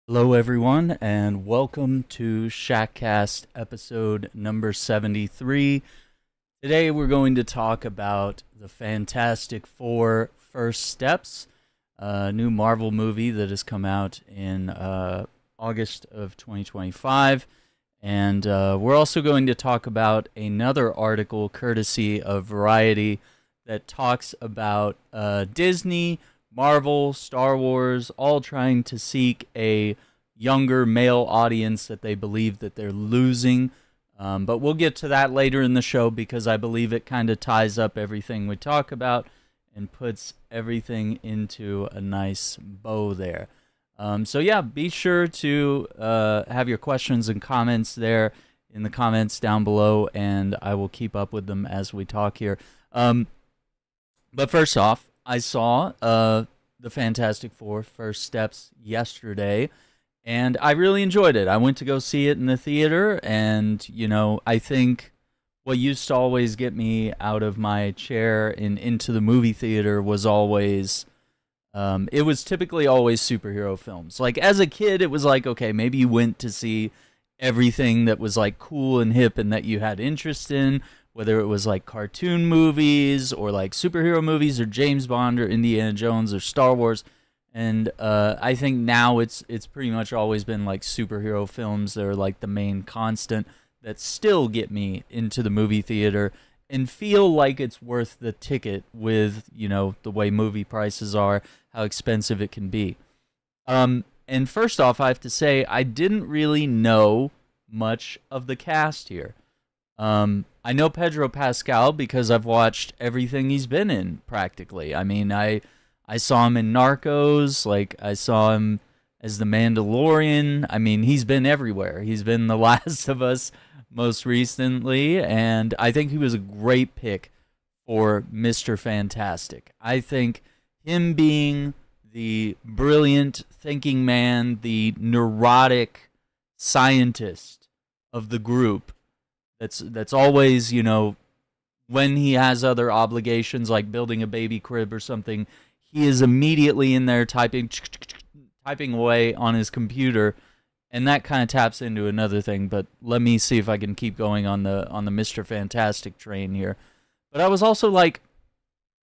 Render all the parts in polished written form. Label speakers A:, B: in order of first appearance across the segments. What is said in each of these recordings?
A: Hello, everyone, and welcome to Shackcast episode number 73. Today, we're going to talk about the Fantastic Four First Steps, a new Marvel movie that has come out in August of 2025. And we're also going to talk about another article courtesy of Variety that talks about Disney, Marvel, Star Wars, all trying to seek a younger male audience that they believe that they're losing. But we'll get to that later in the show because I believe it kind of ties up everything we talk about and puts everything into a nice bow there. So yeah, be sure to have your questions and comments there in the comments down below, and I will keep up with them as we talk here. But first off, I saw the Fantastic Four First Steps yesterday, and I really enjoyed it. I went to go see it in the theater, and, I think what used to always get me out of my chair and into the movie theater was always, it was typically always superhero films. Like, as a kid, it was like, okay, maybe you went to see everything that was, like, cool and hip and that you had interest in, whether it was like cartoon movies or like superhero movies or James Bond or Indiana Jones or Star Wars. And I think now it's pretty much always been like superhero films that are like the main constant that still get me into the movie theater and feel like it's worth the ticket with, the way movie prices are, how expensive it can be. And first off, I have to say, I didn't really know much of the cast here. I know Pedro Pascal because I've watched everything he's been in practically. I mean, I saw him in Narcos, like I saw him as the Mandalorian. I mean, he's been everywhere. He's been The Last of Us most recently, and I think he was a great pick for Mr. Fantastic. I think him being the brilliant thinking man, the neurotic scientist of the group, that's always, when he has other obligations like building a baby crib or something, he is immediately in there typing away on his computer, and that kind of taps into another thing. But let me see if I can keep going on the Mr. Fantastic train here. But I was also like,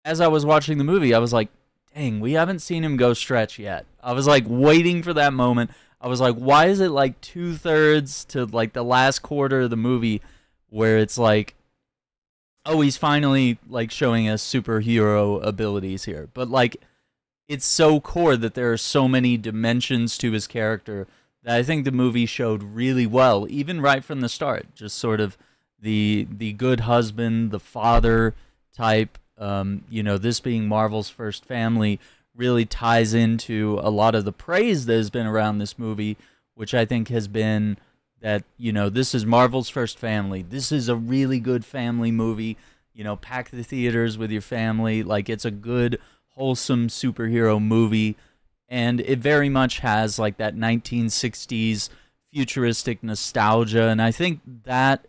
A: as I was watching the movie, I was like, dang, we haven't seen him go stretch yet. I was like waiting for that moment. I was like, why is it like 2/3 to like the last quarter of the movie where it's like, oh, he's finally like showing us superhero abilities here. But like, it's so core that there are so many dimensions to his character that I think the movie showed really well, even right from the start. Just sort of the good husband, the father type. This being Marvel's first family really ties into a lot of the praise that has been around this movie, which I think has been that, this is Marvel's first family. This is a really good family movie. Pack the theaters with your family. Like, it's a good, wholesome superhero movie. And it very much has, like, that 1960s futuristic nostalgia. And I think that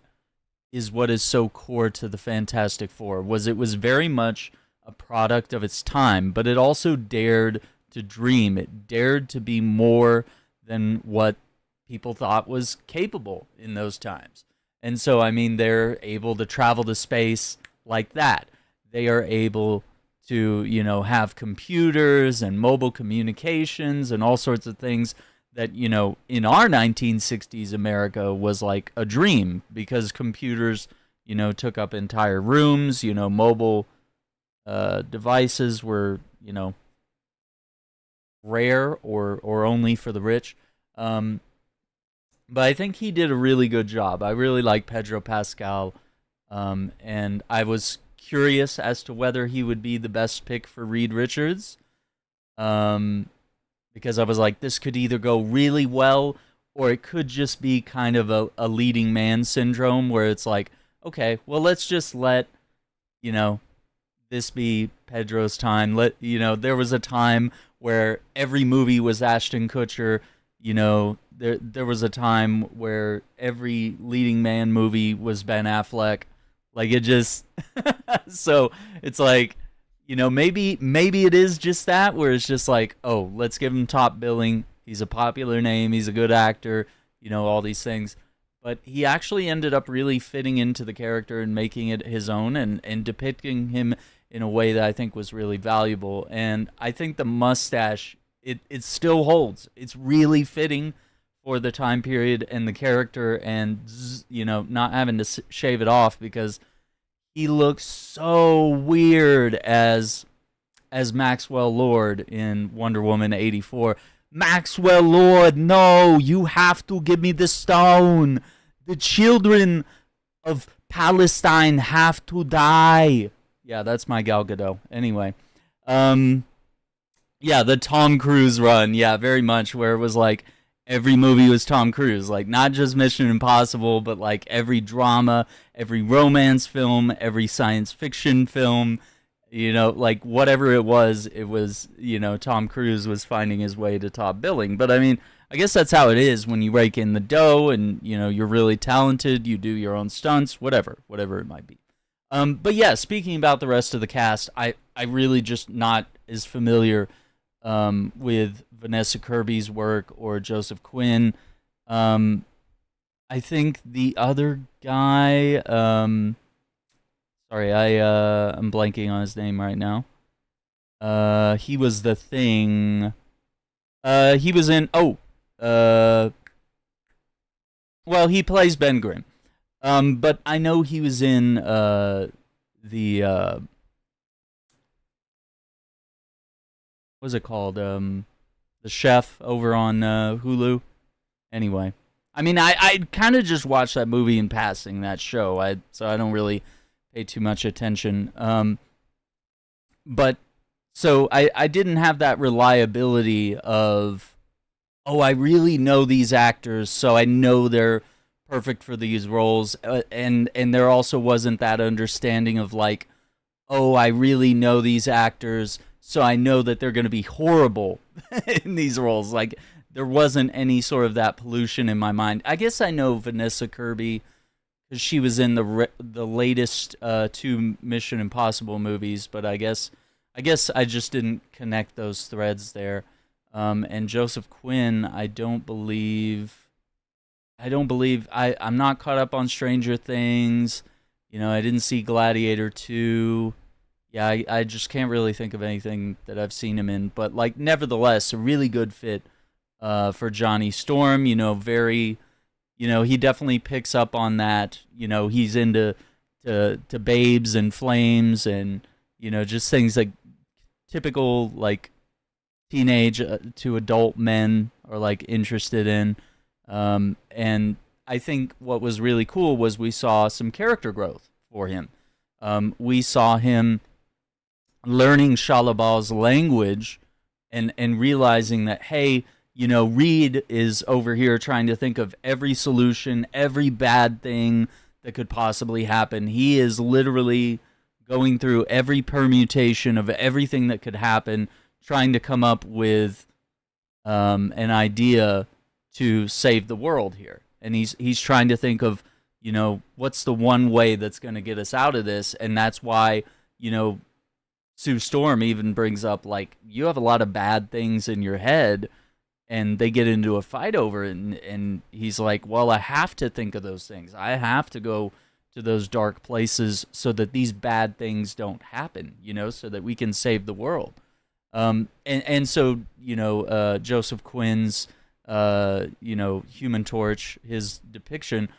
A: is what is so core to the Fantastic Four, was it was very much a product of its time, but it also dared to dream. It dared to be more than what people thought was capable in those times. And so, I mean, they're able to travel to space like that. They are able to, have computers and mobile communications and all sorts of things that, in our 1960s America was like a dream because computers, took up entire rooms, mobile devices were, rare or only for the rich. But I think he did a really good job. I really like Pedro Pascal, and I was curious as to whether he would be the best pick for Reed Richards, because I was like, this could either go really well, or it could just be kind of a leading man syndrome, where it's like, okay, well, let's just let, this be Pedro's time. There was a time where every movie was Ashton Kutcher. There was a time where every leading man movie was Ben Affleck. Like, it just so it's like, maybe it is just that, where it's just like, oh, let's give him top billing. He's a popular name. He's a good actor. All these things. But he actually ended up really fitting into the character and making it his own, and depicting him in a way that I think was really valuable. And I think the mustache, it still holds. It's really fitting for the time period and the character, and not having to shave it off, because he looks so weird as Maxwell Lord in Wonder Woman 84. Maxwell Lord, no, you have to give me the stone. The children of Palestine have to die. Yeah, that's my Gal Gadot. Anyway, yeah, the Tom Cruise run, yeah, very much, where it was like every movie was Tom Cruise, like not just Mission Impossible, but like every drama, every romance film, every science fiction film, like whatever it was, Tom Cruise was finding his way to top billing. But I mean, I guess that's how it is when you rake in the dough and, you're really talented, you do your own stunts, whatever it might be. But yeah, speaking about the rest of the cast, I really just not as familiar with Vanessa Kirby's work or Joseph Quinn. I think the other guy, sorry, I'm blanking on his name right now. He was the Thing. He was in, well, he plays Ben Grimm. But I know he was in what's it called? The Chef over on Hulu. Anyway, I mean, I kind of just watched that movie in passing, that show. So I don't really pay too much attention. But so I didn't have that reliability of, I really know these actors, so I know they're perfect for these roles, and there also wasn't that understanding of like, I really know these actors, so I know that they're going to be horrible in these roles. Like, there wasn't any sort of that pollution in my mind. I guess I know Vanessa Kirby because she was in the latest 2 Mission Impossible movies, but I guess I just didn't connect those threads there. And Joseph Quinn, I'm not caught up on Stranger Things. I didn't see Gladiator 2. Yeah, I just can't really think of anything that I've seen him in. But, like, nevertheless, a really good fit for Johnny Storm. Very, he definitely picks up on that. He's into to babes and flames and, just things like typical, like, teenage to adult men are, like, interested in. And I think what was really cool was we saw some character growth for him. We saw him learning Shalabal's language and realizing that, hey, Reed is over here trying to think of every solution, every bad thing that could possibly happen. He is literally going through every permutation of everything that could happen, trying to come up with an idea to save the world here. And he's trying to think of, what's the one way that's going to get us out of this. And that's why, Sue Storm even brings up, like, you have a lot of bad things in your head, and they get into a fight over it. And he's like, well, I have to think of those things. I have to go to those dark places so that these bad things don't happen, so that we can save the world. And so, Joseph Quinn's, Human Torch, his depiction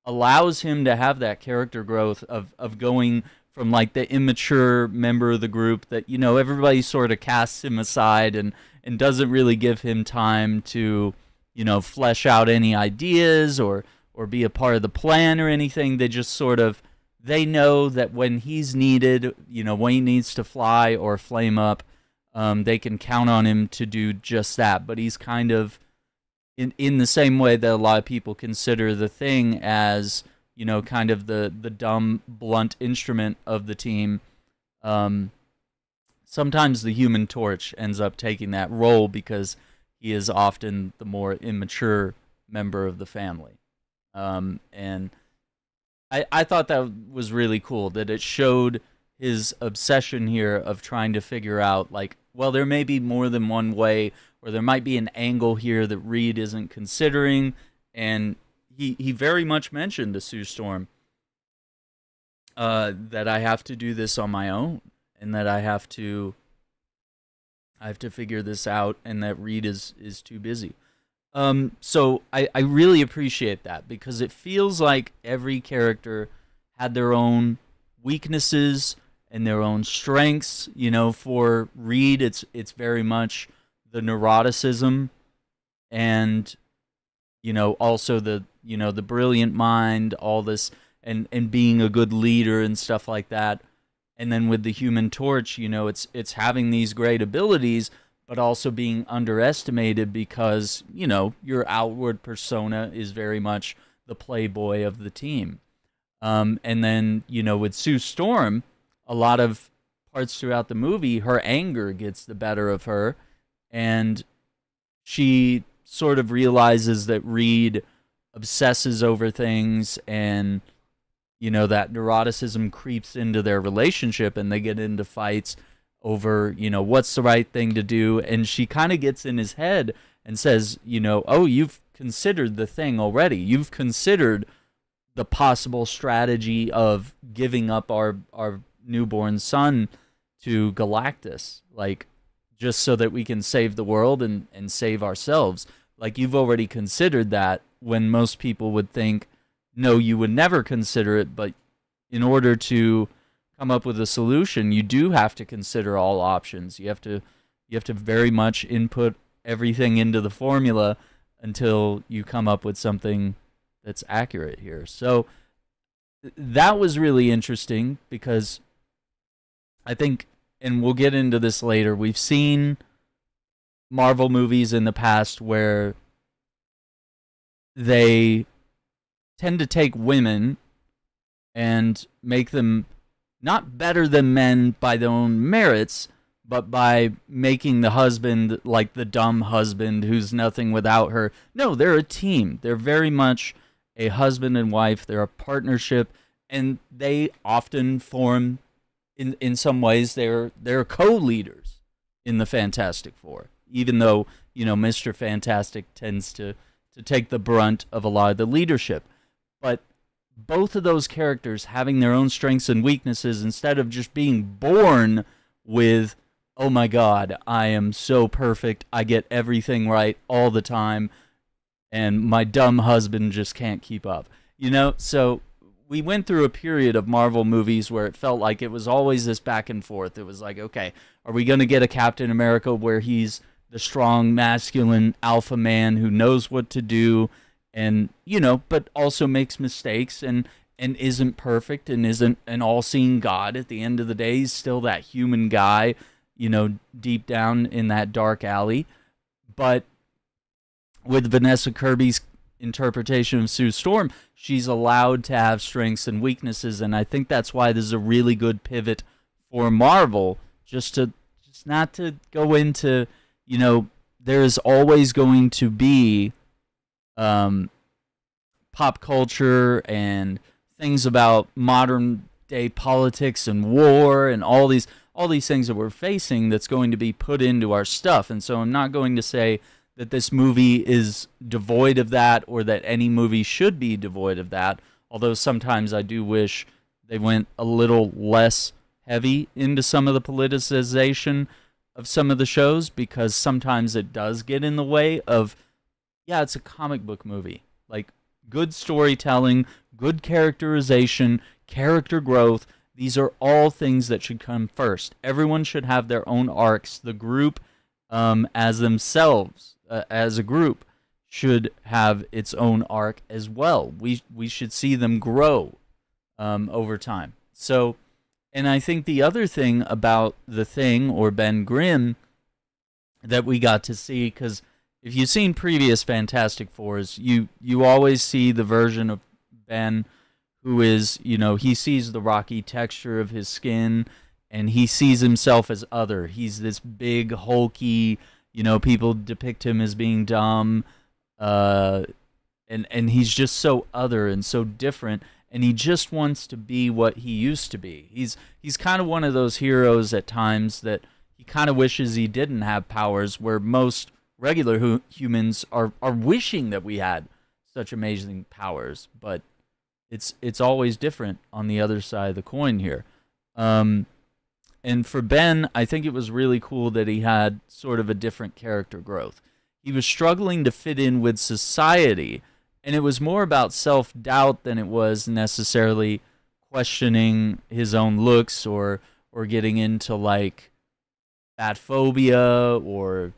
A: allows him to have that character growth of going from, like, the immature member of the group that, everybody sort of casts him aside and doesn't really give him time to, flesh out any ideas or be a part of the plan or anything. They just sort of, they know that when he's needed, when he needs to fly or flame up, they can count on him to do just that. But he's kind of in the same way that a lot of people consider the Thing as, kind of the dumb, blunt instrument of the team. Sometimes the Human Torch ends up taking that role because he is often the more immature member of the family. And I thought that was really cool, that it showed his obsession here of trying to figure out, like, well, there may be more than one way, or there might be an angle here that Reed isn't considering. And he very much mentioned to Sue Storm that I have to do this on my own, and that I have to figure this out, and that Reed is too busy. So I really appreciate that, because it feels like every character had their own weaknesses and their own strengths. You know, for Reed, it's very much the neuroticism, and also the the brilliant mind, all this, and being a good leader and stuff like that. And then with the Human Torch, it's having these great abilities, but also being underestimated because, your outward persona is very much the playboy of the team. And then, with Sue Storm, a lot of parts throughout the movie, her anger gets the better of her, and she sort of realizes that Reed obsesses over things, and that neuroticism creeps into their relationship, and they get into fights over, what's the right thing to do. And she kind of gets in his head and says, oh, you've considered the thing already. You've considered the possible strategy of giving up our newborn son to Galactus, like, just so that we can save the world and save ourselves. Like, you've already considered that, when most people would think, no, you would never consider it. But in order to come up with a solution, you do have to consider all options. You have to very much input everything into the formula until you come up with something that's accurate here. So that was really interesting, because I think, and we'll get into this later, we've seen Marvel movies in the past where they tend to take women and make them not better than men by their own merits, but by making the husband like the dumb husband who's nothing without her. No, they're a team. They're very much a husband and wife. They're a partnership, and they often form, in some ways, they're co-leaders in the Fantastic Four, even though, Mr. Fantastic tends to take the brunt of a lot of the leadership. But both of those characters having their own strengths and weaknesses, instead of just being born with, oh my God, I am so perfect, I get everything right all the time, and my dumb husband just can't keep up. So we went through a period of Marvel movies where it felt like it was always this back and forth. It was like, okay, are we going to get a Captain America where he's the strong, masculine alpha man who knows what to do, and but also makes mistakes, and isn't perfect, and isn't an all-seeing God. At the end of the day, he's still that human guy, deep down in that dark alley. But with Vanessa Kirby's interpretation of Sue Storm, she's allowed to have strengths and weaknesses, and I think that's why this is a really good pivot for Marvel, just not to go into, there is always going to be pop culture and things about modern day politics and war and all these things that we're facing that's going to be put into our stuff. And so I'm not going to say that this movie is devoid of that, or that any movie should be devoid of that, although sometimes I do wish they went a little less heavy into some of the politicization of some of the shows, because sometimes it does get in the way of, yeah, it's a comic book movie. Like, good storytelling, good characterization, character growth, these are all things that should come first. Everyone should have their own arcs. The group, as themselves, as a group, should have its own arc as well. We should see them grow over time. So, and I think the other thing about The Thing, or Ben Grimm, that we got to see, because if you've seen previous Fantastic Fours, you always see the version of Ben who is, he sees the rocky texture of his skin, and he sees himself as other. He's this big, hulky, people depict him as being dumb, and he's just so other and so different. and he just wants to be what he used to be. He's kind of one of those heroes at times that he kind of wishes he didn't have powers, where most regular humans are wishing that we had such amazing powers, but it's always different on the other side of the coin here. And for Ben, I think it was really cool that he had sort of a different character growth. He was struggling to fit in with society, and it was more about self-doubt than it was necessarily questioning his own looks or getting into like fat phobia or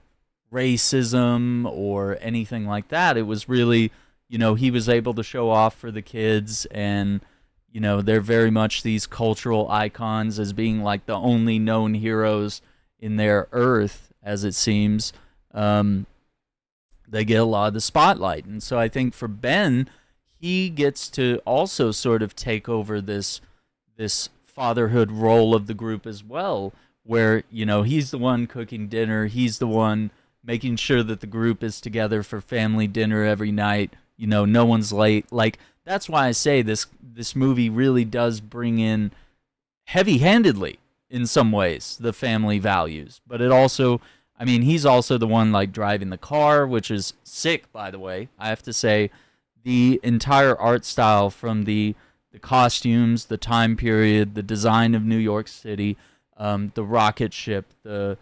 A: racism or anything like that. It was really, he was able to show off for the kids, and they're very much these cultural icons as being like the only known heroes in their earth, as it seems. They get a lot of the spotlight. And so I think for Ben, he gets to also sort of take over this fatherhood role of the group as well, where, he's the one cooking dinner. He's the one making sure that the group is together for family dinner every night. No one's late. Like, that's why I say this movie really does bring in heavy-handedly, in some ways, the family values. But it also, he's also the one like driving the car, which is sick, by the way. I have to say, the entire art style, from the costumes, the time period, the design of New York City, the rocket ship, the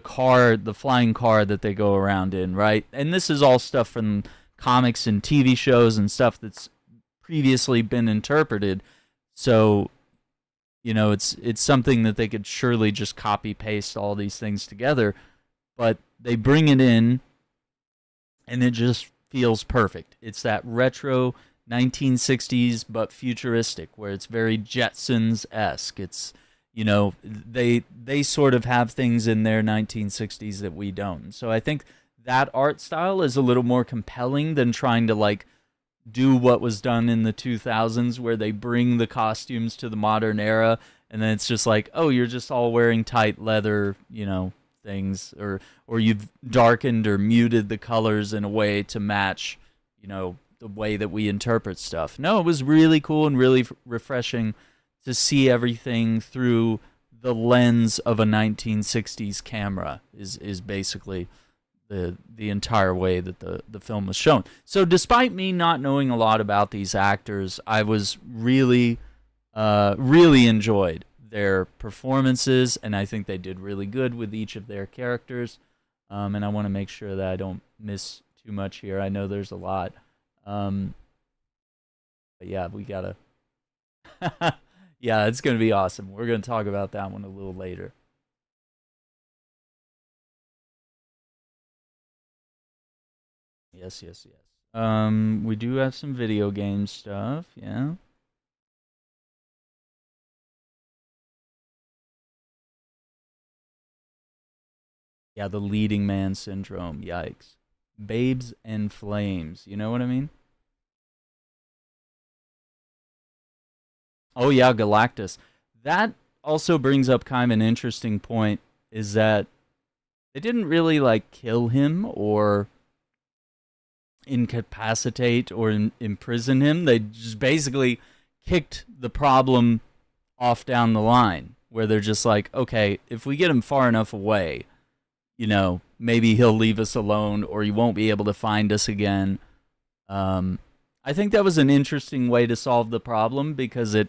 A: car, the flying car that they go around in, right? And this is all stuff from comics and TV shows and stuff that's previously been interpreted. So, it's something that they could surely just copy paste all these things together, but they bring it in and it just feels perfect. It's that retro 1960s but futuristic, where it's very Jetsons-esque. It's, they sort of have things in their 1960s that we don't. So I think that art style is a little more compelling than trying to like do what was done in the 2000s, where they bring the costumes to the modern era, and then it's just like, oh, you're just all wearing tight leather, things, or you've darkened or muted the colors in a way to match, the way that we interpret stuff. No, it was really cool and really refreshing to see everything through the lens of a 1960s camera, is basically the entire way that the film was shown. So despite me not knowing a lot about these actors, I was really enjoyed their performances, and I think they did really good with each of their characters. And I want to make sure that I don't miss too much here. I know there's a lot. But yeah, we gotta yeah, it's gonna be awesome. We're gonna talk about that one a little later. Yes. We do have some video game stuff, yeah. Yeah, the leading man syndrome, yikes. Babes and flames, you know what I mean? Oh yeah, Galactus. That also brings up kind of an interesting point, is that they didn't really like kill him or incapacitate or imprison him. They just basically kicked the problem off down the line, where they're just like, okay, if we get him far enough away, maybe he'll leave us alone, or he won't be able to find us again. I think that was an interesting way to solve the problem, because it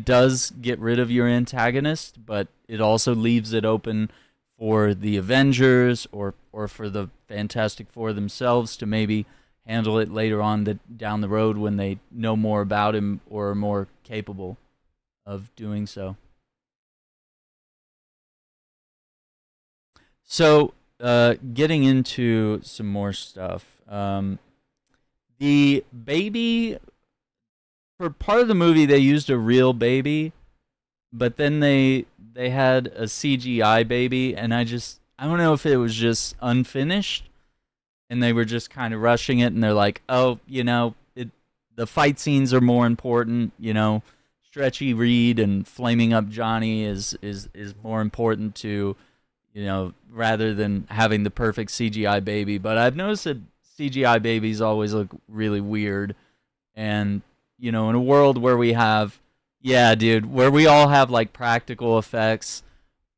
A: does get rid of your antagonist, but it also leaves it open for the Avengers or for the Fantastic Four themselves to maybe handle it later on down the road, when they know more about him or are more capable of doing so. So, getting into some more stuff. The baby, for part of the movie, they used a real baby, but then they had a CGI baby, and I don't know if it was just unfinished, and they were just kind of rushing it, and they're like, oh, the fight scenes are more important, Stretchy Reed and flaming up Johnny is more important to, rather than having the perfect CGI baby. But I've noticed that CGI babies always look really weird, and in a world where we have, yeah, dude, where we all have like practical effects,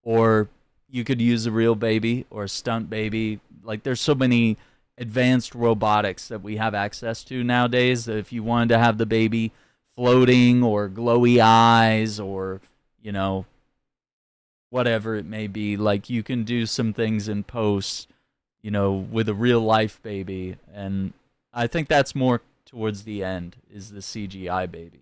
A: or you could use a real baby or a stunt baby. Like there's so many advanced robotics that we have access to nowadays that if you wanted to have the baby floating or glowy eyes or, whatever it may be, like you can do some things in post, with a real life baby. And I think that's more towards the end is the CGI baby.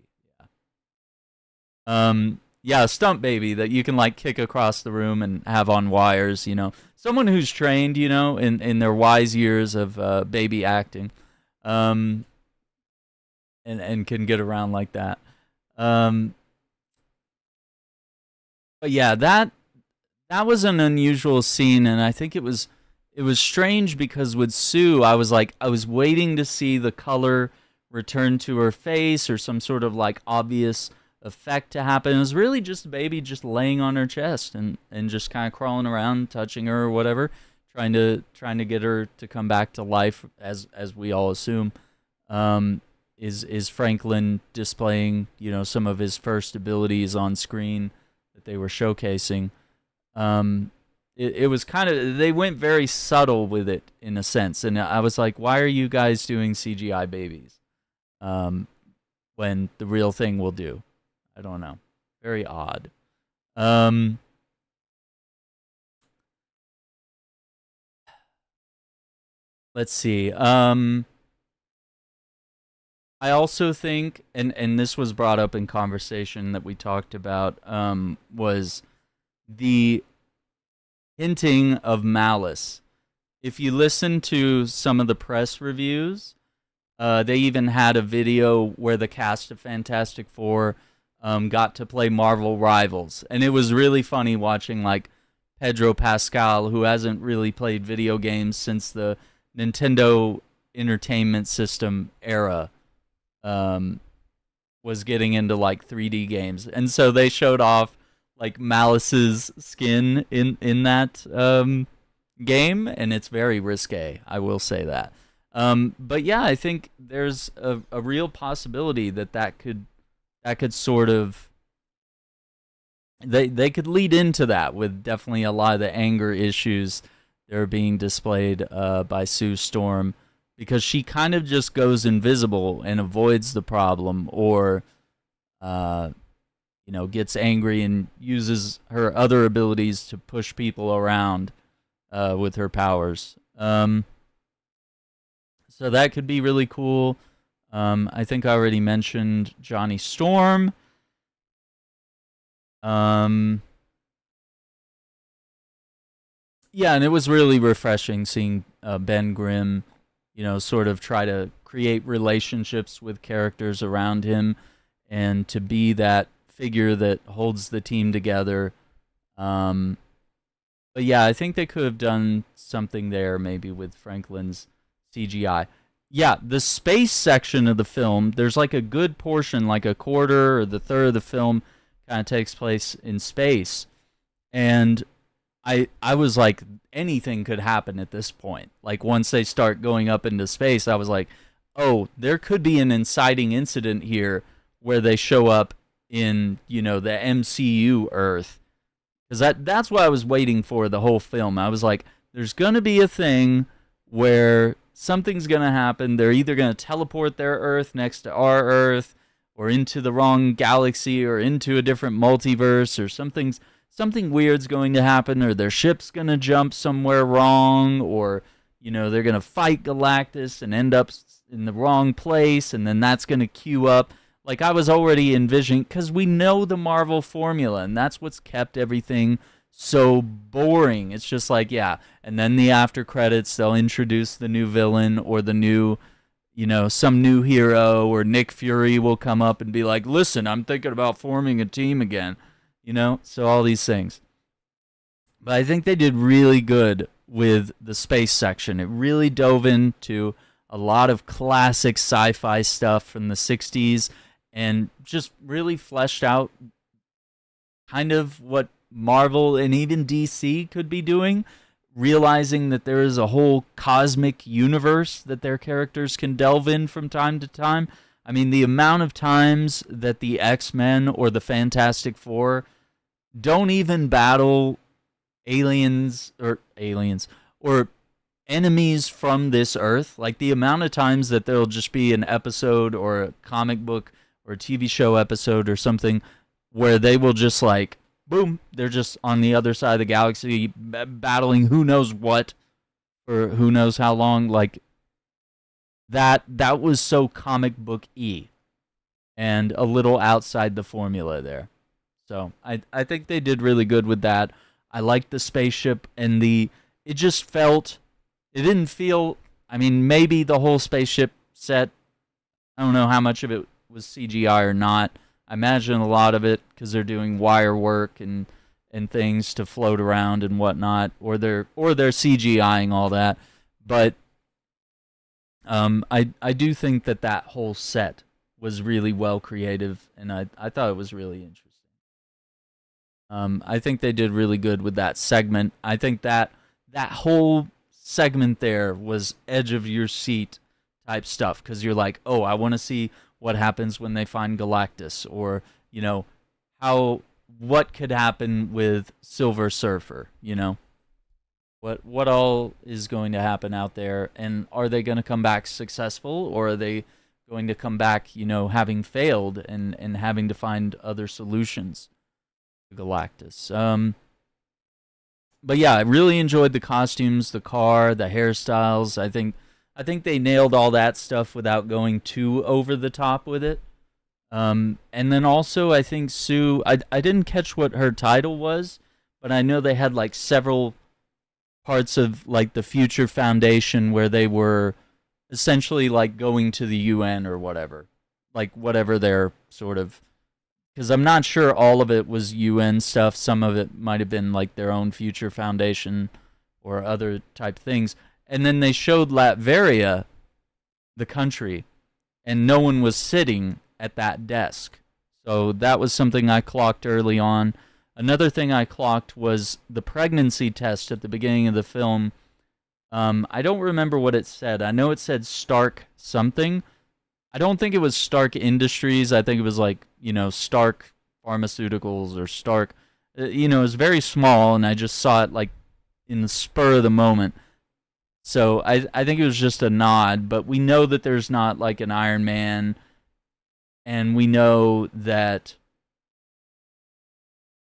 A: Yeah, a stunt baby that you can like kick across the room and have on wires, someone who's trained, in their wise years of baby acting, and can get around like that. But yeah, that was an unusual scene, and I think it was strange because with Sue, I was waiting to see the color return to her face or some sort of like obvious effect to happen. It was really just a baby just laying on her chest and just kind of crawling around, touching her or whatever, trying to get her to come back to life, as we all assume. Is Franklin displaying some of his first abilities on screen that they were showcasing. It was kind of, they went very subtle with it in a sense, and I was like, why are you guys doing CGI babies when the real thing will do? I don't know. Very odd. Let's see. I also think, and this was brought up in conversation that we talked about, was the hinting of malice. If you listen to some of the press reviews, they even had a video where the cast of Fantastic Four got to play Marvel Rivals. And it was really funny watching like Pedro Pascal, who hasn't really played video games since the Nintendo Entertainment System era, was getting into like 3D games. And so they showed off like Malice's skin in that game, and it's very risque, I will say that. But yeah, I think there's a real possibility that could sort of, they could lead into that with definitely a lot of the anger issues that are being displayed by Sue Storm, because she kind of just goes invisible and avoids the problem, or gets angry and uses her other abilities to push people around with her powers. So that could be really cool. I think I already mentioned Johnny Storm. Yeah, and it was really refreshing seeing Ben Grimm, sort of try to create relationships with characters around him and to be that figure that holds the team together. But yeah, I think they could have done something there maybe with Franklin's CGI. Yeah, the space section of the film, there's like a good portion, like a quarter or the third of the film kind of takes place in space. And I was like, anything could happen at this point. Like once they start going up into space, I was like, oh, there could be an inciting incident here where they show up in, the MCU Earth. Because that's what I was waiting for the whole film. I was like, there's going to be a thing where something's going to happen. They're either going to teleport their Earth next to our Earth, or into the wrong galaxy, or into a different multiverse, or something weird's going to happen, or their ship's going to jump somewhere wrong, or, they're going to fight Galactus and end up in the wrong place, and then that's going to queue up. Like, I was already envisioning, because we know the Marvel formula, and that's what's kept everything so boring. It's just like, yeah, and then the after credits, they'll introduce the new villain or the new, some new hero, or Nick Fury will come up and be like, listen, I'm thinking about forming a team again, so all these things. But I think they did really good with the space section. It really dove into a lot of classic sci-fi stuff from the 60s and just really fleshed out kind of what Marvel and even DC could be doing, realizing that there is a whole cosmic universe that their characters can delve in from time to time. I mean, the amount of times that the X-Men or the Fantastic Four don't even battle aliens or enemies from this earth. Like the amount of times that there'll just be an episode or a comic book or a TV show episode or something where they will just like, boom, they're just on the other side of the galaxy battling who knows what for who knows how long. Like that was so comic book-y and a little outside the formula there. So I think they did really good with that. I liked the spaceship and it didn't feel, I mean, maybe the whole spaceship set, I don't know how much of it was CGI or not. I imagine a lot of it because they're doing wire work and things to float around and whatnot, or they're CGIing all that. But I do think that whole set was really well creative, and I thought it was really interesting. I think they did really good with that segment. I think that whole segment there was edge of your seat type stuff because you're like, oh, I want to see what happens when they find Galactus, or you know, what could happen with Silver Surfer, you know, what all is going to happen out there, and are they going to come back successful, or are they going to come back, you know, having failed and having to find other solutions to Galactus. But yeah, I really enjoyed the costumes, the car, the hairstyles. I think they nailed all that stuff without going too over the top with it. And then also, I think Sue, I didn't catch what her title was, but I know they had like several parts of like the Future Foundation where they were essentially like going to the UN or whatever, like whatever their sort of, because I'm not sure all of it was UN stuff. Some of it might have been like their own Future Foundation or other type things. And then they showed Latveria, the country, and no one was sitting at that desk. So that was something I clocked early on. Another thing I clocked was the pregnancy test at the beginning of the film. I don't remember what it said. I know it said Stark something. I don't think it was Stark Industries. I think it was like, you know, Stark Pharmaceuticals or Stark. You know, it was very small, and I just saw it like in the spur of the moment. So I think it was just a nod, but we know that there's not like an Iron Man, and we know that,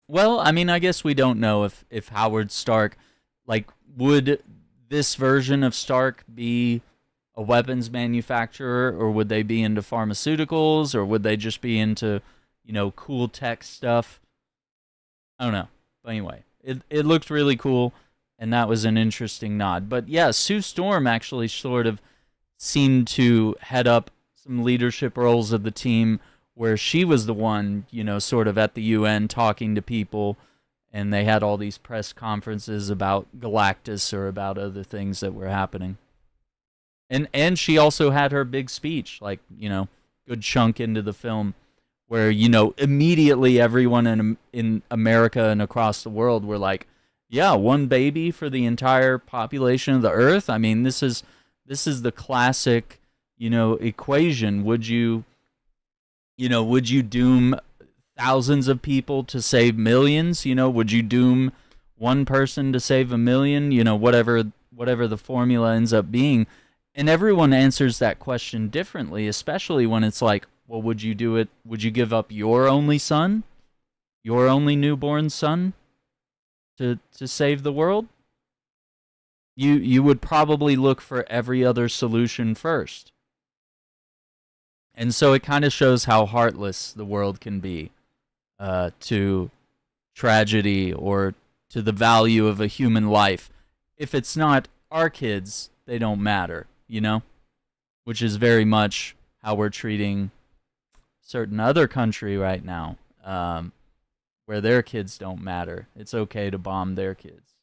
A: well, I mean, I guess we don't know if Howard Stark, like, would this version of Stark be a weapons manufacturer, or would they be into pharmaceuticals, or would they just be into, you know, cool tech stuff? I don't know. But anyway, it looked really cool, and that was an interesting nod. But yeah, Sue Storm actually sort of seemed to head up some leadership roles of the team, where she was the one, you know, sort of at the UN talking to people, and they had all these press conferences about Galactus or about other things that were happening. And she also had her big speech, like, you know, good chunk into the film, where, you know, immediately everyone in America and across the world were like, yeah, one baby for the entire population of the Earth. I mean, this is the classic, you know, equation. Would you doom thousands of people to save millions? You know, would you doom one person to save a million? You know, whatever the formula ends up being. And everyone answers that question differently, especially when it's like, well, would you do it? Would you give up your only son, your only newborn son, to save the world? You would probably look for every other solution first. And so it kind of shows how heartless the world can be to tragedy or to the value of a human life. If it's not our kids, they don't matter, you know? Which is very much how we're treating certain other country right now, where their kids don't matter. It's okay to bomb their kids.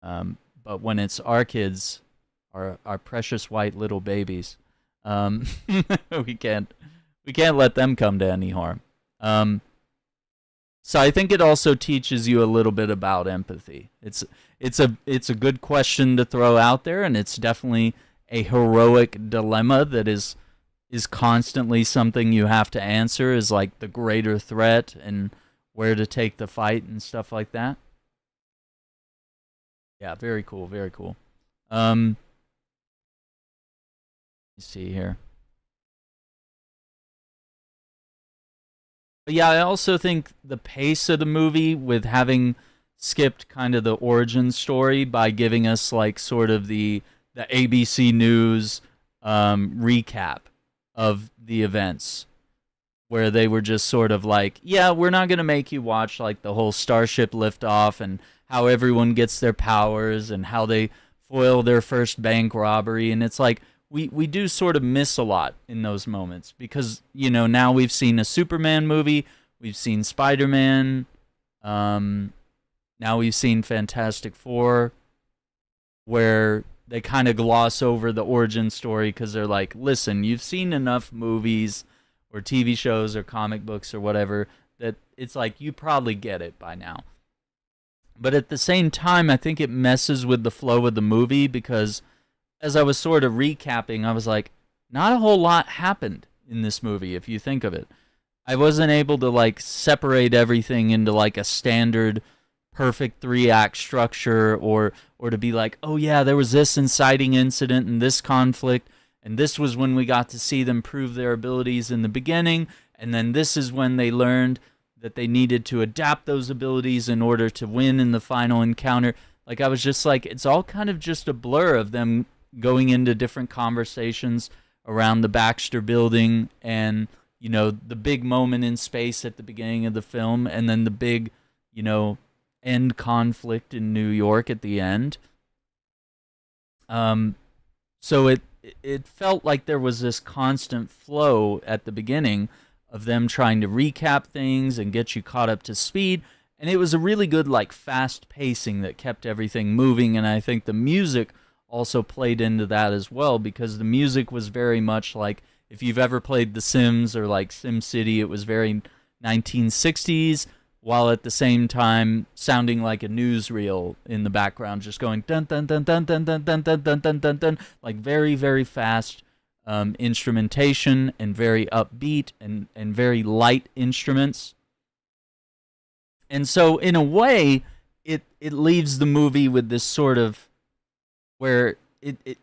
A: But when it's our kids, our precious white little babies, we can't let them come to any harm. So I think it also teaches you a little bit about empathy. It's a good question to throw out there, and it's definitely a heroic dilemma that is is constantly something you have to answer, is like the greater threat and where to take the fight and stuff like that. Yeah, very cool, very cool. Let me see here. But yeah, I also think the pace of the movie, with having skipped kind of the origin story by giving us like sort of the ABC News recap of the events, where they were just sort of like, yeah, we're not going to make you watch like the whole Starship liftoff and how everyone gets their powers and how they foil their first bank robbery. And it's like, we do sort of miss a lot in those moments because, you know, now we've seen a Superman movie, we've seen Spider-Man, now we've seen Fantastic Four, where they kind of gloss over the origin story because they're like, listen, you've seen enough movies or TV shows or comic books or whatever that it's like you probably get it by now. But at the same time, I think it messes with the flow of the movie because as I was sort of recapping, I was like, not a whole lot happened in this movie, if you think of it. I wasn't able to, like, separate everything into, like, a standard perfect 3-act structure or to be like, oh, yeah, there was this inciting incident and this conflict, and this was when we got to see them prove their abilities in the beginning, and then this is when they learned that they needed to adapt those abilities in order to win in the final encounter. Like, I was just like, it's all kind of just a blur of them going into different conversations around the Baxter building and, you know, the big moment in space at the beginning of the film and then the big, you know, end conflict in New York at the end. So it felt like there was this constant flow at the beginning of them trying to recap things and get you caught up to speed. And it was a really good, like, fast pacing that kept everything moving. And I think the music also played into that as well, because the music was very much like, if you've ever played The Sims or like SimCity, it was very 1960s, while at the same time sounding like a newsreel in the background, just going dun dun dun dun dun dun dun dun dun dun dun dun, like very, very fast instrumentation and very upbeat and very light instruments. And so in a way, it leaves the movie with this sort of where it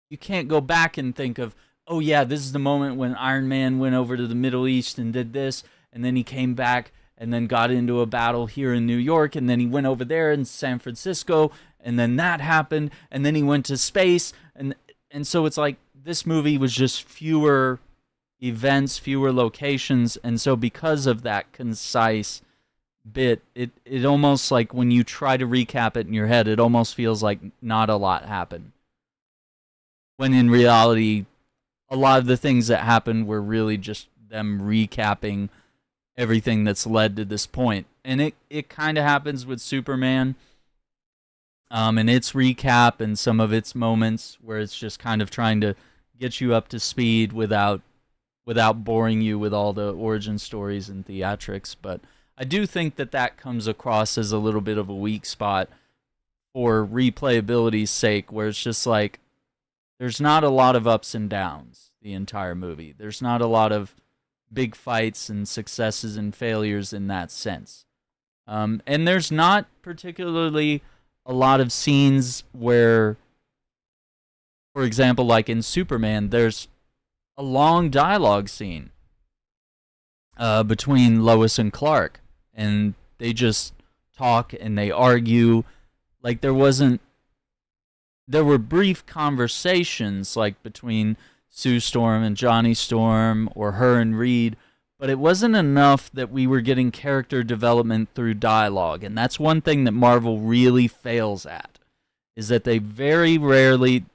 A: you can't go back and think of, oh yeah, this is the moment when Iron Man went over to the Middle East and did this, and then he came back and then got into a battle here in New York, and then he went over there in San Francisco, and then that happened, and then he went to space, and so it's like this movie was just fewer events, fewer locations, and so because of that concise bit, it almost, like, when you try to recap it in your head, it almost feels like not a lot happened. When in reality, a lot of the things that happened were really just them recapping everything that's led to this point. And it kind of happens with Superman, and its recap and some of its moments where it's just kind of trying to get you up to speed without boring you with all the origin stories and theatrics. But I do think that comes across as a little bit of a weak spot for replayability's sake, where it's just like, there's not a lot of ups and downs the entire movie. There's not a lot of big fights and successes and failures in that sense. And there's not particularly a lot of scenes where, for example, like in Superman, there's a long dialogue scene between Lois and Clark, and they just talk and they argue. Like, there were brief conversations, like between Sue Storm and Johnny Storm, or her and Reed, but it wasn't enough that we were getting character development through dialogue. And that's one thing that Marvel really fails at, is that they very rarely,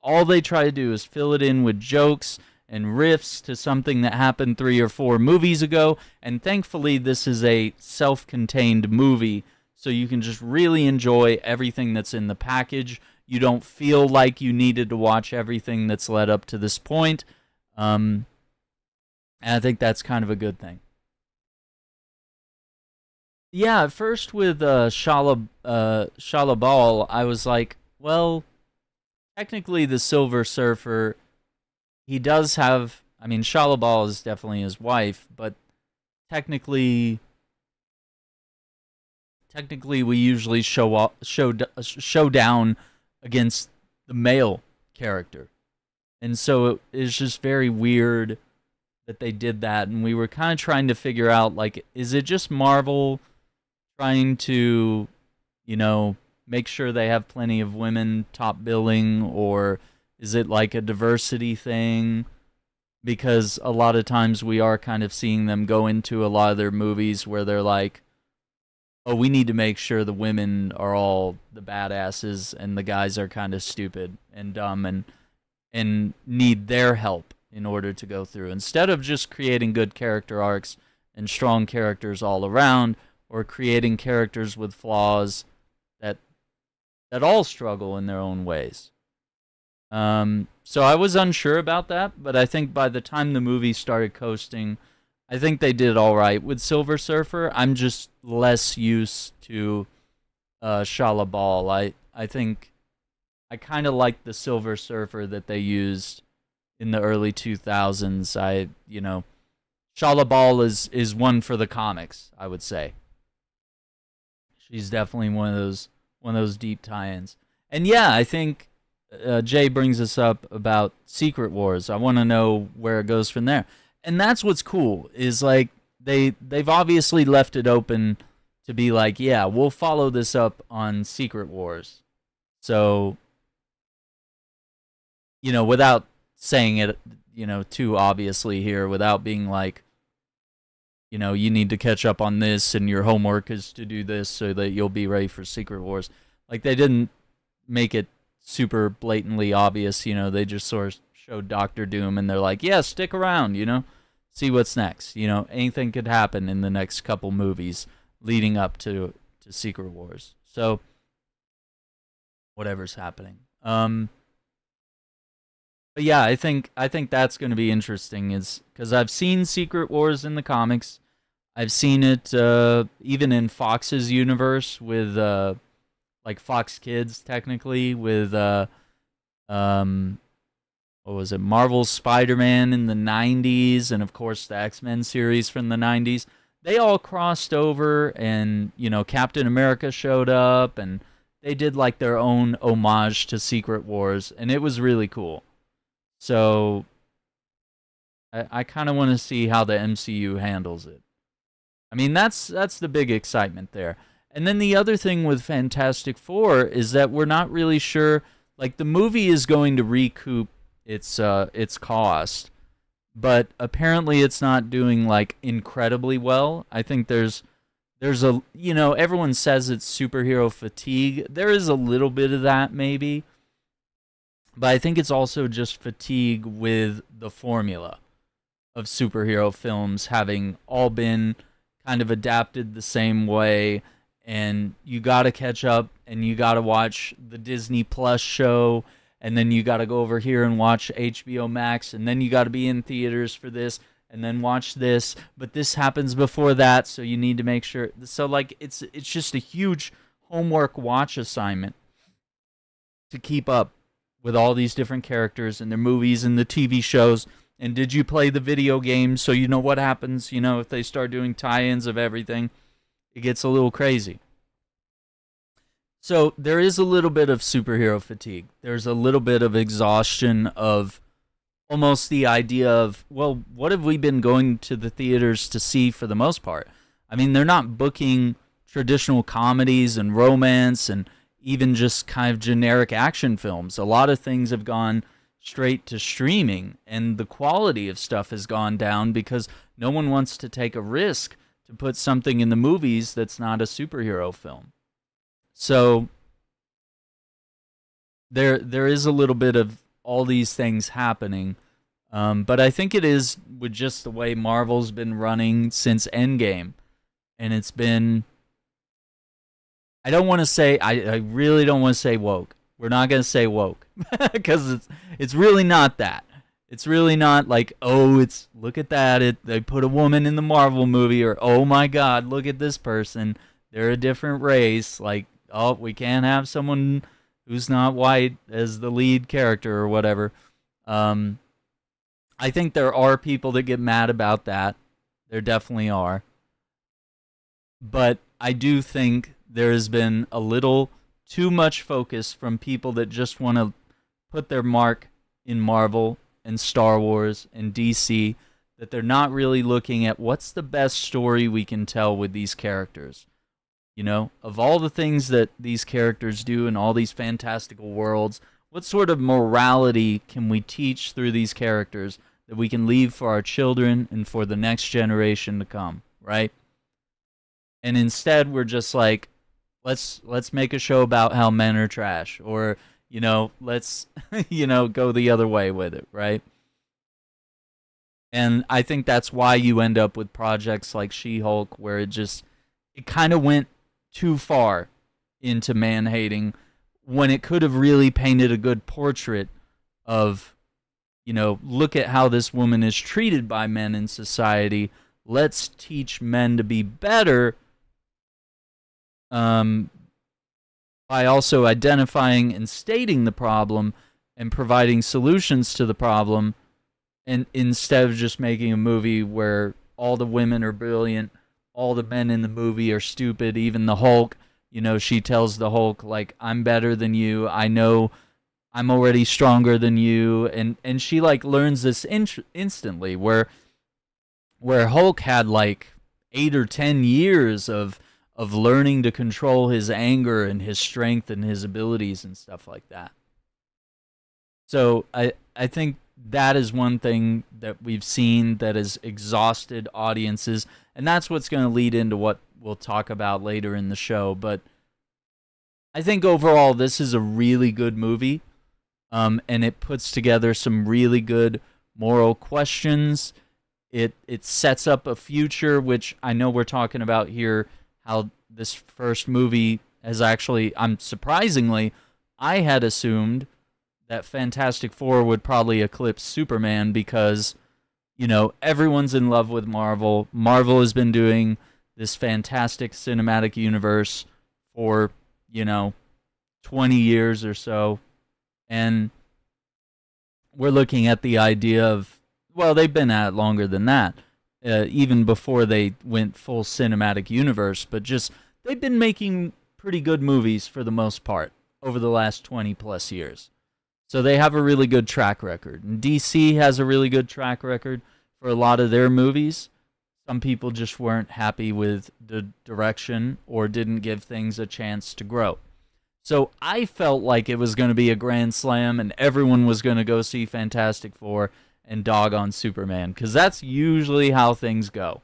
A: all they try to do is fill it in with jokes and riffs to something that happened 3 or 4 movies ago. And thankfully, this is a self-contained movie, so you can just really enjoy everything that's in the package. You don't feel like you needed to watch everything that's led up to this point. And I think that's kind of a good thing. Yeah, at first with Shalabal, I was like, well, technically the Silver Surfer, he does have I mean, Shalabal is definitely his wife, but technically we usually show down against the male character. And so it's just very weird that they did that, and we were kind of trying to figure out, like, is it just Marvel trying to, make sure they have plenty of women top billing, or is it like a diversity thing? Because a lot of times we are kind of seeing them go into a lot of their movies where they're like, oh, we need to make sure the women are all the badasses and the guys are kind of stupid and dumb and need their help in order to go through. Instead of just creating good character arcs and strong characters all around, or creating characters with flaws that all struggle in their own ways. So I was unsure about that, but I think by the time the movie started coasting, I think they did all right with Silver Surfer. I'm just less used to Shalabal. I think I kind of like the Silver Surfer that they used in the early 2000s. Shalabal is one for the comics, I would say. She's definitely one of those deep tie-ins. And yeah, I think Jay brings us up about Secret Wars. I want to know where it goes from there. And that's what's cool, is like they've obviously left it open to be like, yeah, we'll follow this up on Secret Wars. So, without saying it, too obviously here, without being like, you need to catch up on this and your homework is to do this so that you'll be ready for Secret Wars. Like, they didn't make it super blatantly obvious, they just sort of showed Doctor Doom and they're like, yeah, stick around, see what's next. Anything could happen in the next couple movies leading up to Secret Wars. So, whatever's happening. But yeah, I think that's going to be interesting, is because I've seen Secret Wars in the comics. I've seen it even in Fox's universe with like Fox Kids, technically, with what was it, Marvel's Spider-Man in the 90s, and of course the X-Men series from the 90s. They all crossed over, and Captain America showed up, and they did like their own homage to Secret Wars, and it was really cool. So I kind of want to see how the MCU handles it. I mean, that's the big excitement there. And then the other thing with Fantastic Four is that we're not really sure. Like, the movie is going to recoup its cost, but apparently it's not doing like incredibly well. I think there's a, everyone says it's superhero fatigue. There is a little bit of that maybe. But I think it's also just fatigue with the formula of superhero films having all been kind of adapted the same way, and you got to catch up, and you got to watch the Disney Plus show, and then you got to go over here and watch HBO Max, and then you got to be in theaters for this, and then watch this, but this happens before that, so you need to make sure. So like it's just a huge homework watch assignment to keep up with all these different characters and their movies and the TV shows. And did you play the video games so you know what happens, if they start doing tie-ins of everything? It gets a little crazy. So there is a little bit of superhero fatigue. There's a little bit of exhaustion of almost the idea of, well, what have we been going to the theaters to see for the most part? I mean, they're not booking traditional comedies and romance and even just kind of generic action films. A lot of things have gone straight to streaming, and the quality of stuff has gone down because no one wants to take a risk to put something in the movies that's not a superhero film. So there is a little bit of all these things happening, but I think it is with just the way Marvel's been running since Endgame, and it's been, I really don't want to say woke. We're not going to say woke because it's really not that. It's really not like, oh, it's, look at that, they put a woman in the Marvel movie, or oh my God, look at this person, they're a different race. Like, oh, we can't have someone who's not white as the lead character or whatever. I think there are people that get mad about that. There definitely are. But I do think there has been a little too much focus from people that just want to put their mark in Marvel and Star Wars and DC, that they're not really looking at what's the best story we can tell with these characters. You know, of all the things that these characters do in all these fantastical worlds, what sort of morality can we teach through these characters that we can leave for our children and for the next generation to come, right? And instead we're just like, let's make a show about how men are trash, or let's go the other way with it, right? And I think that's why you end up with projects like She-Hulk, where it kind of went too far into man hating, when it could have really painted a good portrait of, look at how this woman is treated by men in society. Let's teach men to be better, by also identifying and stating the problem and providing solutions to the problem, and instead of just making a movie where all the women are brilliant, all the men in the movie are stupid, even the Hulk, she tells the Hulk, like, I'm better than you, I know I'm already stronger than you, and she, like, learns this instantly, where Hulk had, like, 8 or 10 years of learning to control his anger and his strength and his abilities and stuff like that. So I think that is one thing that we've seen that has exhausted audiences, and that's what's going to lead into what we'll talk about later in the show. But I think overall this is a really good movie, and it puts together some really good moral questions. It sets up a future, which I know we're talking about here, how this first movie has actually, surprisingly, I had assumed that Fantastic Four would probably eclipse Superman because, everyone's in love with Marvel. Marvel has been doing this fantastic cinematic universe for, 20 years or so. And we're looking at the idea of, well, they've been at it longer than that, even before they went full cinematic universe, but just they've been making pretty good movies for the most part over the last 20 plus years. So they have a really good track record. And DC has a really good track record for a lot of their movies. Some people just weren't happy with the direction or didn't give things a chance to grow. So I felt like it was going to be a grand slam and everyone was going to go see Fantastic Four and dog on Superman, because that's usually how things go.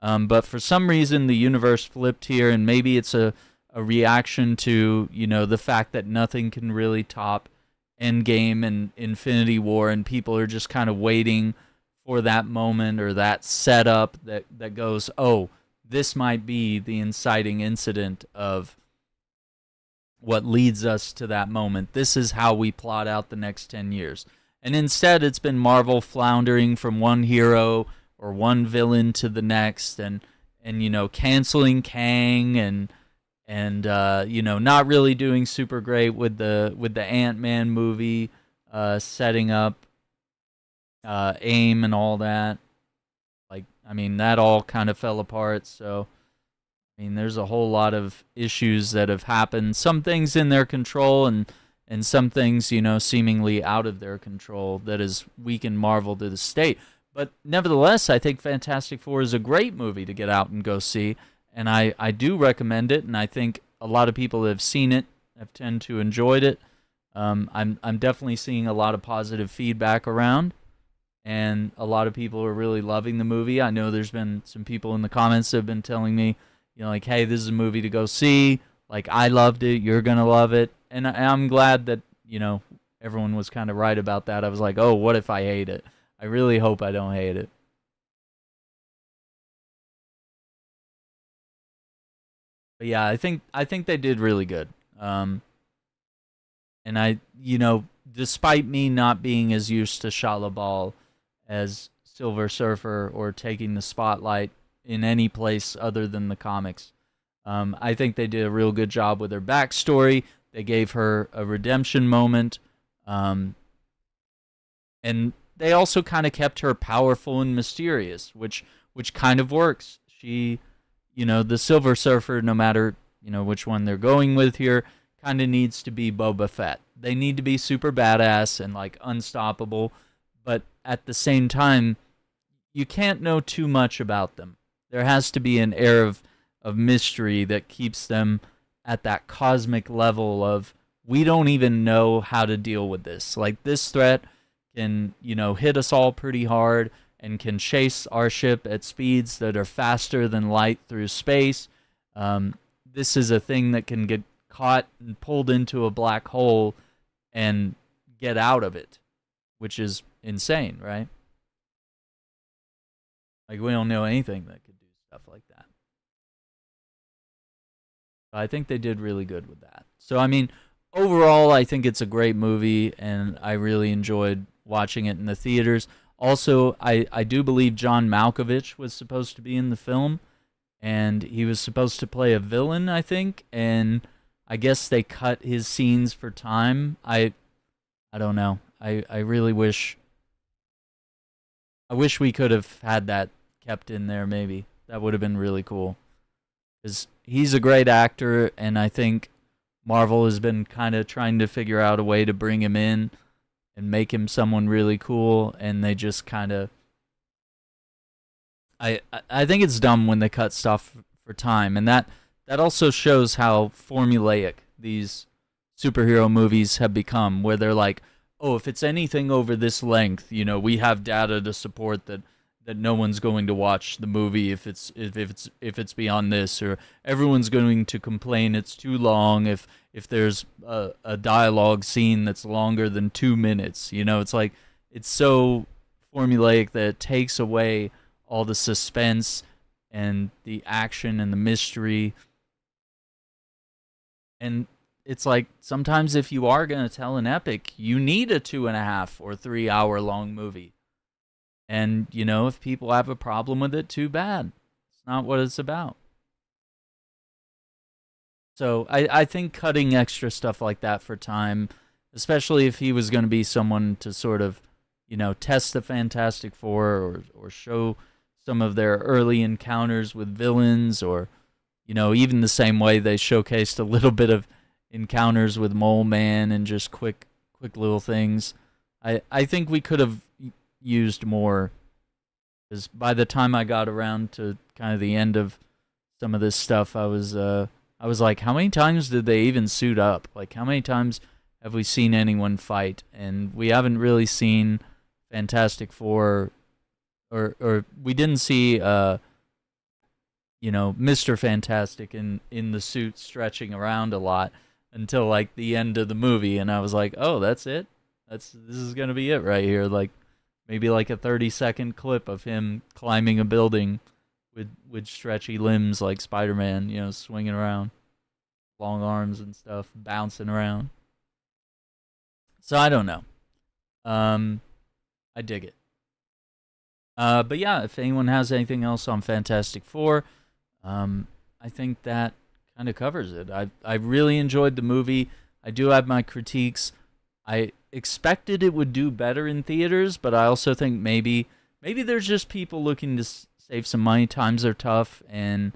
A: But for some reason, the universe flipped here, and maybe it's a reaction to, the fact that nothing can really top Endgame and Infinity War, and people are just kind of waiting for that moment or that setup that goes, oh, this might be the inciting incident of what leads us to that moment. This is how we plot out the next 10 years. And instead, it's been Marvel floundering from one hero or one villain to the next, and canceling Kang, and not really doing super great with the Ant-Man movie, setting up AIM and all that. That all kind of fell apart. So there's a whole lot of issues that have happened. Some things in their control, and some things, seemingly out of their control, that has weakened Marvel to the state. But nevertheless, I think Fantastic Four is a great movie to get out and go see, and I do recommend it, and I think a lot of people that have seen it have tend to enjoyed it. I'm definitely seeing a lot of positive feedback around, and a lot of people are really loving the movie. I know there's been some people in the comments that have been telling me, like, hey, this is a movie to go see. Like, I loved it. You're going to love it. And I'm glad that, everyone was kind of right about that. I was like, oh, what if I hate it? I really hope I don't hate it. But yeah, I think they did really good. And despite me not being as used to Shia LaBeouf as Silver Surfer or taking the spotlight in any place other than the comics, I think they did a real good job with her backstory. They gave her a redemption moment. And they also kind of kept her powerful and mysterious, which kind of works. She, the Silver Surfer, no matter, which one they're going with here, kind of needs to be Boba Fett. They need to be super badass and like unstoppable, but at the same time, you can't know too much about them. There has to be an air of mystery that keeps them at that cosmic level of, we don't even know how to deal with this. Like, this threat can, hit us all pretty hard and can chase our ship at speeds that are faster than light through space. This is a thing that can get caught and pulled into a black hole and get out of it, which is insane, right? Like, we don't know anything that could do stuff like that. I think they did really good with that. So, I mean, overall, I think it's a great movie, and I really enjoyed watching it in the theaters. Also, I do believe John Malkovich was supposed to be in the film, and he was supposed to play a villain, I think, and I guess they cut his scenes for time. I don't know. I really wish we could have had that kept in there, maybe. That would have been really cool. Because he's a great actor, and I think Marvel has been kind of trying to figure out a way to bring him in and make him someone really cool, and they just kind of... I think it's dumb when they cut stuff for time, and that also shows how formulaic these superhero movies have become, where they're like, oh, if it's anything over this length, we have data to support that no one's going to watch the movie if it's beyond this, or everyone's going to complain it's too long if there's a dialogue scene that's longer than 2 minutes. It's like, it's so formulaic that it takes away all the suspense and the action and the mystery. And it's like, sometimes if you are going to tell an epic, you need a 2.5 or 3 hour long movie. And, if people have a problem with it, too bad. It's not what it's about. So I think cutting extra stuff like that for time, especially if he was going to be someone to sort of, test the Fantastic Four, or show some of their early encounters with villains, or, even the same way they showcased a little bit of encounters with Mole Man and just quick little things. I think we could have used more, because by the time I got around to kind of the end of some of this stuff, I was like, how many times did they even suit up? Like, how many times have we seen anyone fight? And we haven't really seen Fantastic Four, or we didn't see Mr. Fantastic in the suit stretching around a lot until like the end of the movie, and I was like, oh, that's it? This is gonna be it right here. Like, maybe like a 30-second clip of him climbing a building with stretchy limbs like Spider-Man, swinging around, long arms and stuff, bouncing around. So I don't know. I dig it. But yeah, if anyone has anything else on Fantastic Four, I think that kind of covers it. I really enjoyed the movie. I do have my critiques. I expected it would do better in theaters, but I also think maybe there's just people looking to save some money. Times are tough, and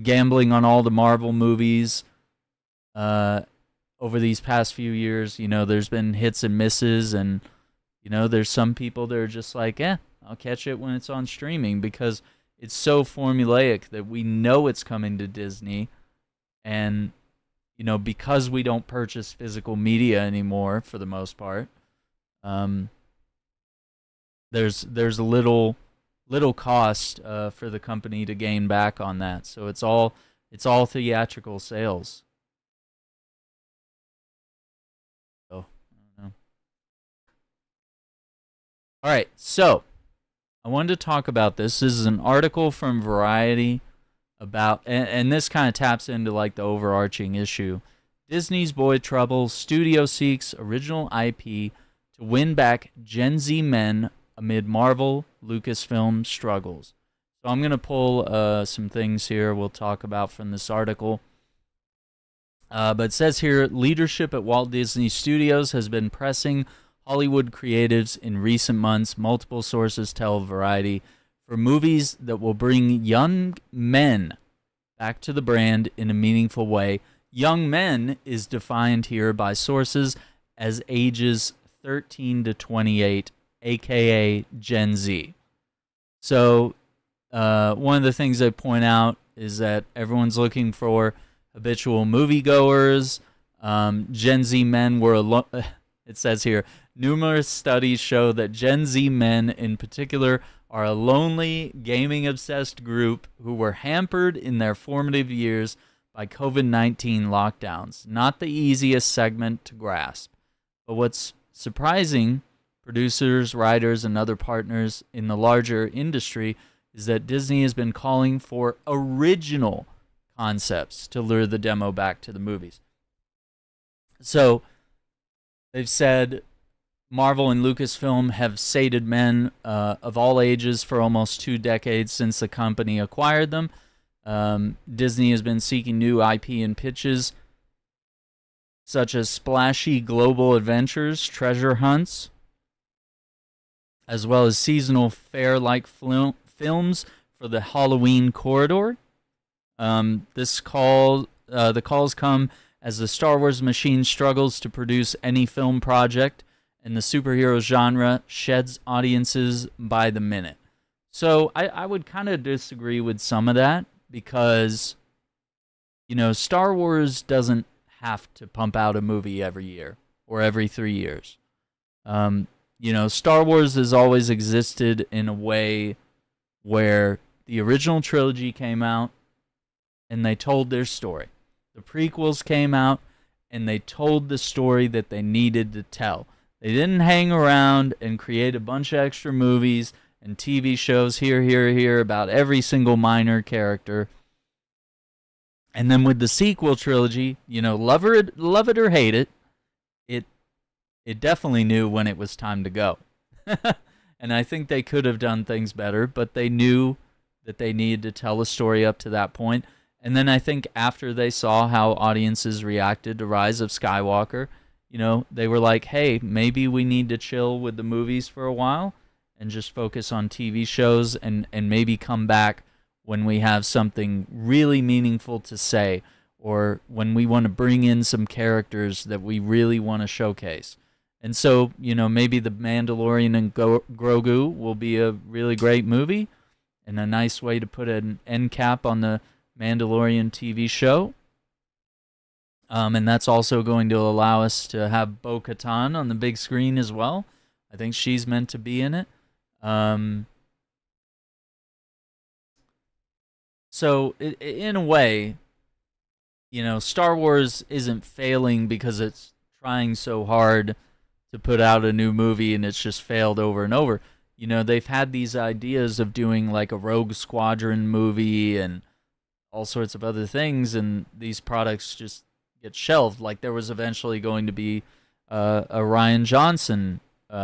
A: gambling on all the Marvel movies over these past few years. There's been hits and misses, and there's some people that are just like, I'll catch it when it's on streaming, because it's so formulaic that we know it's coming to Disney, and because we don't purchase physical media anymore for the most part, there's little cost for the company to gain back on that. So it's all theatrical sales. So I don't know. All right, so I wanted to talk about this. This is an article from Variety about, and this kind of taps into like the overarching issue. Disney's Boy Trouble, studio seeks original IP to win back Gen Z men amid Marvel Lucasfilm struggles. So I'm going to pull some things here we'll talk about from this article. But it says here, leadership at Walt Disney Studios has been pressing Hollywood creatives in recent months, multiple sources tell Variety, for movies that will bring young men back to the brand in a meaningful way. Young men is defined here by sources as ages 13 to 28, aka Gen Z. So one of the things they point out is that everyone's looking for habitual moviegoers. Gen Z men were, it says here, numerous studies show that Gen Z men in particular are a lonely, gaming-obsessed group who were hampered in their formative years by COVID-19 lockdowns. Not the easiest segment to grasp. But what's surprising, producers, writers, and other partners in the larger industry, is that Disney has been calling for original concepts to lure the demo back to the movies. So they've said Marvel and Lucasfilm have sated men of all ages for almost 2 decades since the company acquired them. Disney has been seeking new IP and pitches, such as splashy global adventures, treasure hunts, as well as seasonal fair-like films for the Halloween corridor. The calls come as the Star Wars machine struggles to produce any film project, and the superhero genre sheds audiences by the minute. So I would kind of disagree with some of that, because, you know, Star Wars doesn't have to pump out a movie every year or every 3 years. You know, Star Wars has always existed in a way where the original trilogy came out and they told their story. The prequels came out and they told the story that they needed to tell. They didn't hang around and create a bunch of extra movies and TV shows here about every single minor character. And then with the sequel trilogy, you know, love it or hate it, it definitely knew when it was time to go. And I think they could have done things better, but they knew that they needed to tell a story up to that point. And then I think after they saw how audiences reacted to Rise of Skywalker, you know, they were like, hey, maybe we need to chill with the movies for a while and just focus on TV shows, and maybe come back when we have something really meaningful to say, or when we want to bring in some characters that we really want to showcase. And so, you know, maybe The Mandalorian and Grogu will be a really great movie and a nice way to put an end cap on the Mandalorian TV show. And that's also going to allow us to have Bo-Katan on the big screen as well. I think she's meant to be in it. So in a way, you know, Star Wars isn't failing because it's trying so hard to put out a new movie and it's just failed over and over. You know, they've had these ideas of doing like a Rogue Squadron movie and all sorts of other things, and these products just get shelved. Like there was eventually going to be a Rian Johnson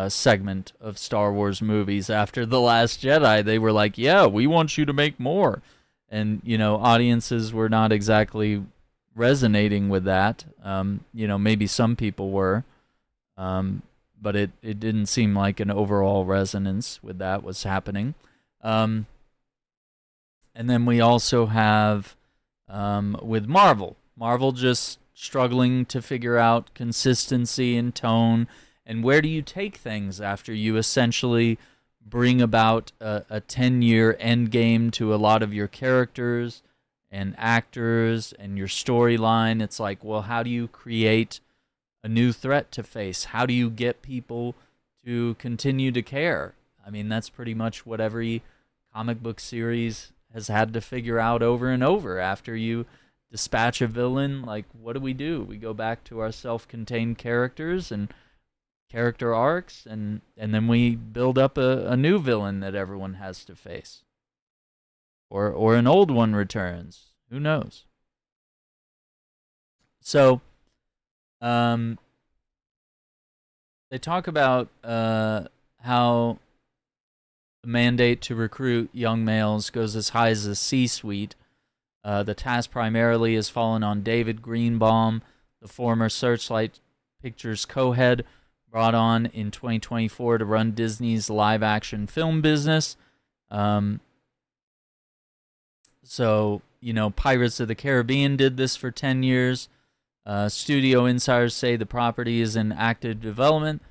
A: segment of Star Wars movies after The Last Jedi. They were like, yeah, we want you to make more. And, you know, audiences were not exactly resonating with that. You know, maybe some people were. But it didn't seem like an overall resonance with that was happening. And then we also have with Marvel. Marvel just struggling to figure out consistency and tone, and where do you take things after you essentially bring about a 10-year end game to a lot of your characters and actors and your storyline. It's like, well, how do you create a new threat to face? How do you get people to continue to care? I mean, that's pretty much what every comic book series has had to figure out over and over. After you dispatch a villain, like, what do? We go back to our self-contained characters and character arcs, and then we build up a new villain that everyone has to face. Or an old one returns. Who knows? So, they talk about how the mandate to recruit young males goes as high as the C-suite. The task primarily has fallen on David Greenbaum, the former Searchlight Pictures co-head, brought on in 2024 to run Disney's live-action film business. So, Pirates of the Caribbean did this for 10 years. Studio insiders say the property is in active development,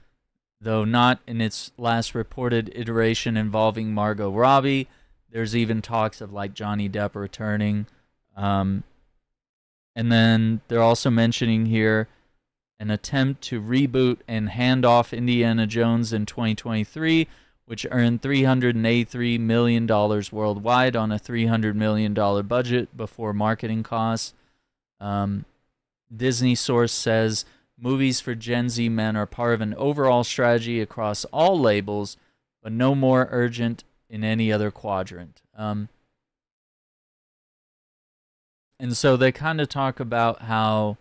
A: though not in its last reported iteration involving Margot Robbie. There's even talks of like Johnny Depp returning. And then they're also mentioning here an attempt to reboot and hand off Indiana Jones in 2023, which earned $383 million worldwide on a $300 million budget before marketing costs. Disney source says movies for Gen Z men are part of an overall strategy across all labels, but no more urgent in any other quadrant. And so they kind of talk about how,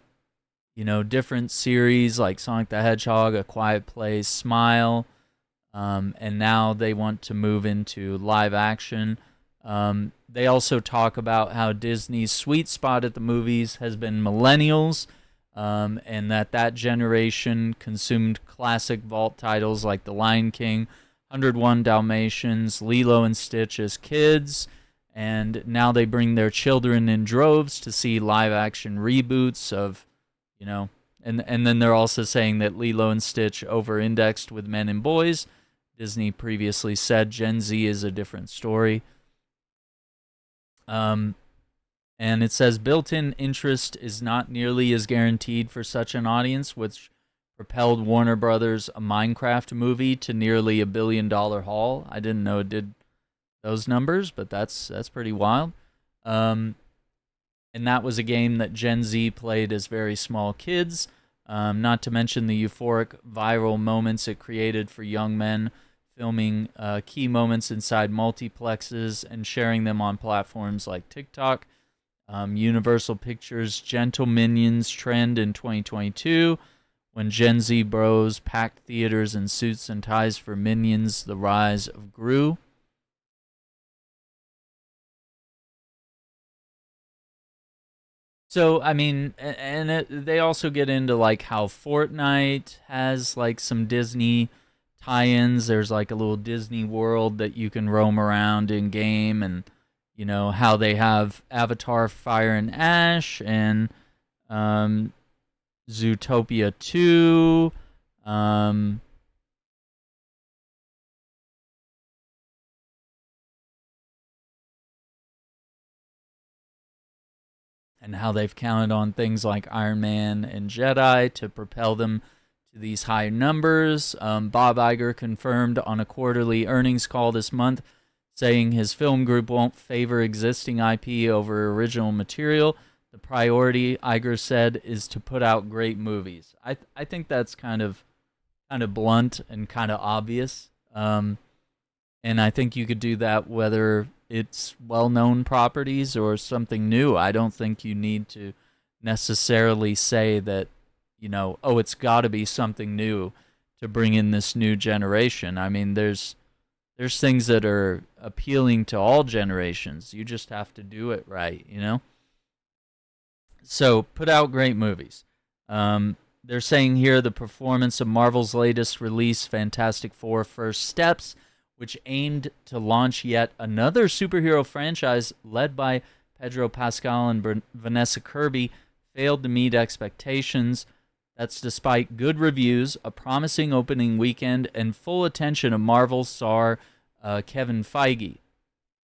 A: different series like Sonic the Hedgehog, A Quiet Place, Smile, and now they want to move into live action. They also talk about how Disney's sweet spot at the movies has been millennials, and that generation consumed classic vault titles like The Lion King, 101 Dalmatians, Lilo and Stitch as kids, and now they bring their children in droves to see live-action reboots of, and then they're also saying that Lilo and Stitch over-indexed with men and boys. Disney previously said Gen Z is a different story. And it says built-in interest is not nearly as guaranteed for such an audience, which propelled Warner Brothers' a Minecraft movie to nearly $1 billion haul. I didn't know it did those numbers, but that's pretty wild. And that was a game that Gen Z played as very small kids, not to mention the euphoric viral moments it created for young men, filming key moments inside multiplexes and sharing them on platforms like TikTok. Universal Pictures' Gentle Minions trend in 2022, when Gen Z bros packed theaters in suits and ties for Minions: The Rise of Gru. So, I mean, they also get into like how Fortnite has like some Disney tie-ins. There's like a little Disney world that you can roam around in game, and how they have Avatar: Fire and Ash and Zootopia 2. And how they've counted on things like Iron Man and Jedi to propel them to these high numbers. Bob Iger confirmed on a quarterly earnings call this month, saying his film group won't favor existing IP over original material. The priority, Iger said, is to put out great movies. I think that's kind of blunt and kind of obvious. And I think you could do that whether it's well-known properties or something new. I don't think you need to necessarily say that, it's got to be something new to bring in this new generation. I mean, there's things that are appealing to all generations. You just have to do it right, So put out great movies. They're saying here the performance of Marvel's latest release, Fantastic Four: First Steps, which aimed to launch yet another superhero franchise led by Pedro Pascal and Vanessa Kirby, failed to meet expectations. That's despite good reviews, a promising opening weekend, and full attention of Marvel star Kevin Feige.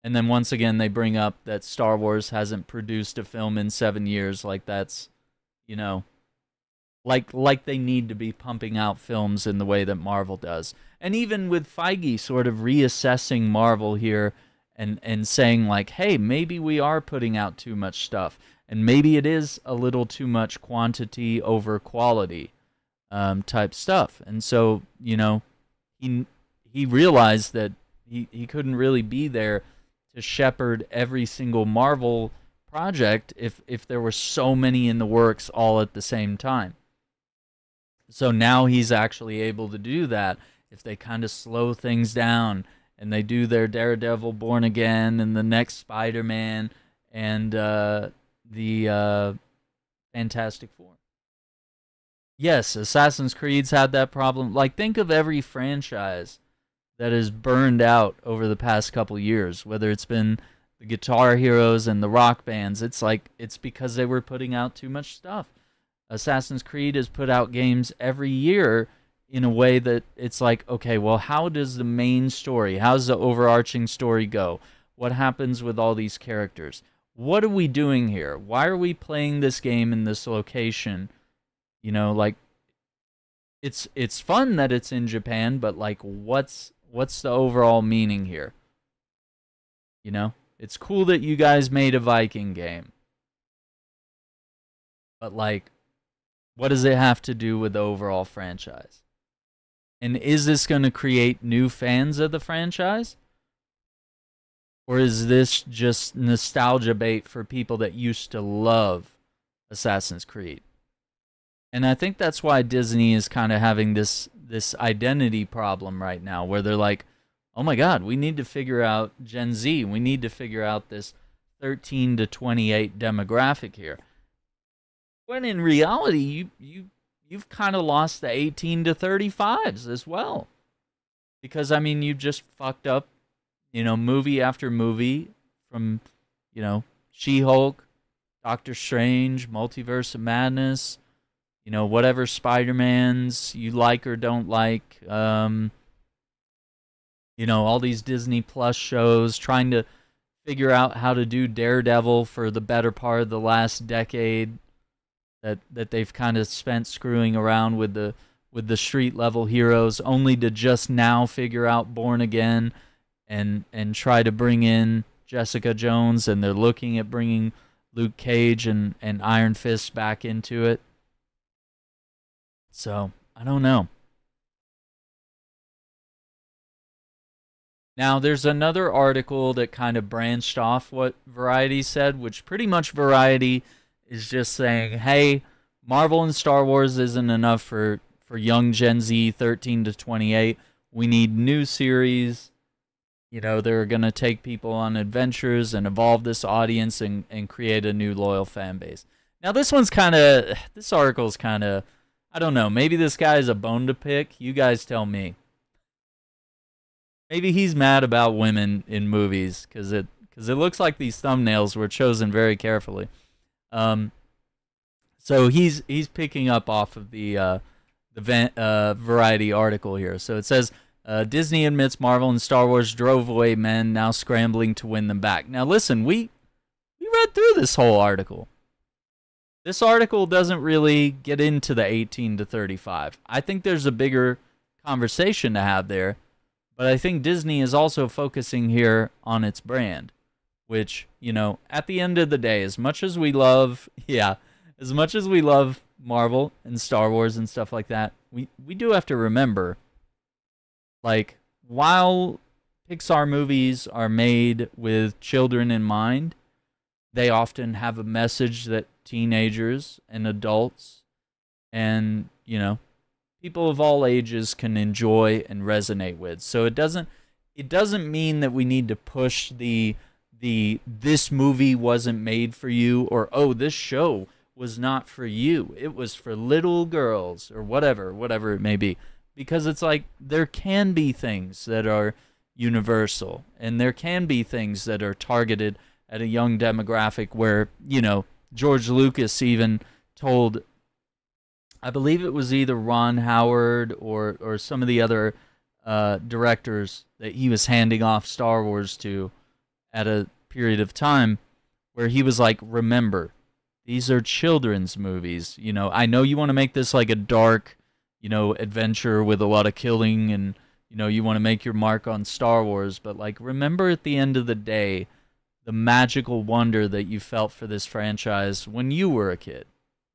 A: And then once again, they bring up that Star Wars hasn't produced a film in 7 years. Like that's, like they need to be pumping out films in the way that Marvel does. And even with Feige sort of reassessing Marvel here and saying like, hey, maybe we are putting out too much stuff. And maybe it is a little too much quantity over quality type stuff. And so, he realized that he couldn't really be there to shepherd every single Marvel project if there were so many in the works all at the same time. So now he's actually able to do that if they kind of slow things down and they do their Daredevil Born Again and the next Spider-Man and the Fantastic Four. Yes, Assassin's Creed's had that problem. Like, think of every franchise that is burned out over the past couple years, whether it's been the Guitar Heroes and the rock bands. It's like it's because they were putting out too much stuff. Assassin's Creed has put out games every year in a way that it's like, okay, well, how does the main story, how's the overarching story go? What happens with all these characters? What are we doing here? Why are we playing this game in this location? You know, like it's fun that it's in Japan, but like what's the overall meaning here? You know? It's cool that you guys made a Viking game. But like what does it have to do with the overall franchise? And is this going to create new fans of the franchise? Or is this just nostalgia bait for people that used to love Assassin's Creed? And I think that's why Disney is kind of having this identity problem right now, where they're like, oh my God, we need to figure out Gen Z. We need to figure out this 13 to 28 demographic here. When in reality, you've kind of lost the 18 to 35s as well. Because, I mean, you've just fucked up, you know, movie after movie from, you know, She-Hulk, Doctor Strange, Multiverse of Madness, you know, whatever Spider-Mans you like or don't like, you know, all these Disney Plus shows, trying to figure out how to do Daredevil for the better part of the last decade, that they've kind of spent screwing around with the street level heroes, only to just now figure out Born Again and try to bring in Jessica Jones, and they're looking at bringing Luke Cage and Iron Fist back into it. So, I don't know. Now, there's another article that kind of branched off what Variety said, which pretty much Variety is just saying, hey, Marvel and Star Wars isn't enough for young Gen Z 13 to 28. We need new series. You know, they're going to take people on adventures and evolve this audience and create a new loyal fan base. Now, this article's kind of, I don't know, maybe this guy's a bone to pick. You guys tell me. Maybe he's mad about women in movies because it looks like these thumbnails were chosen very carefully. So he's picking up off of the Variety article here. So it says, Disney admits Marvel and Star Wars drove away men, now scrambling to win them back. Now listen, we read through this whole article. This article doesn't really get into the 18 to 35. I think there's a bigger conversation to have there, but I think Disney is also focusing here on its brand, which, you know, at the end of the day, as much as we love Marvel and Star Wars and stuff like that, we do have to remember, like, while Pixar movies are made with children in mind, they often have a message that teenagers and adults and, you know, people of all ages can enjoy and resonate with. So it doesn't mean that we need to push the this movie wasn't made for you, or oh, this show was not for you. It was for little girls, or whatever it may be. Because it's like there can be things that are universal, and there can be things that are targeted at a young demographic where, you know, George Lucas even told, I believe it was either Ron Howard or some of the other directors that he was handing off Star Wars to at a period of time, where he was like, remember, these are children's movies. You know, I know you want to make this like a dark, you know, adventure with a lot of killing, and, you know, you want to make your mark on Star Wars, but like, remember at the end of the day, the magical wonder that you felt for this franchise when you were a kid,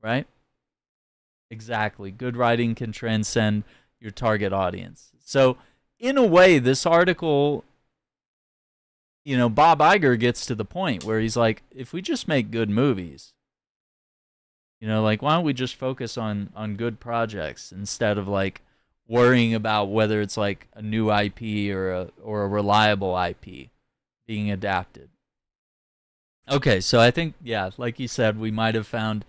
A: right? Exactly. Good writing can transcend your target audience. So, in a way, this article, you know, Bob Iger gets to the point where he's like, if we just make good movies, you know, like, why don't we just focus on good projects instead of like worrying about whether it's like a new IP or a reliable IP being adapted. Okay, so I think, yeah, like you said, we might have found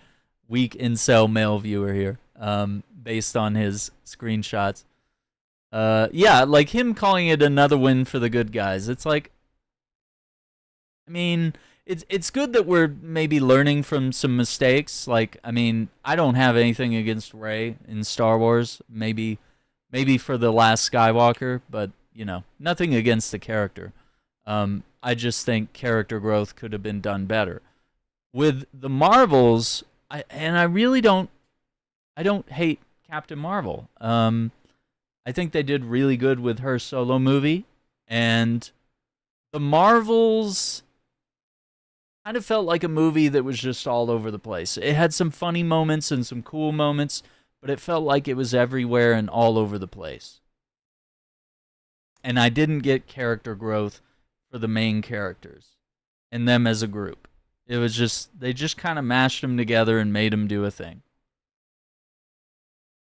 A: weak incel male viewer here. based on his screenshots. Yeah, like him calling it another win for the good guys. It's like, I mean, it's good that we're maybe learning from some mistakes. Like, I mean, I don't have anything against Rey in Star Wars. Maybe for the last Skywalker, but you know, nothing against the character. I just think character growth could have been done better. With the Marvels, I really don't. I don't hate Captain Marvel. I think they did really good with her solo movie, and the Marvels kind of felt like a movie that was just all over the place. It had some funny moments and some cool moments, but it felt like it was everywhere and all over the place. And I didn't get character growth for the main characters and them as a group. It was just, they just kind of mashed them together and made them do a thing.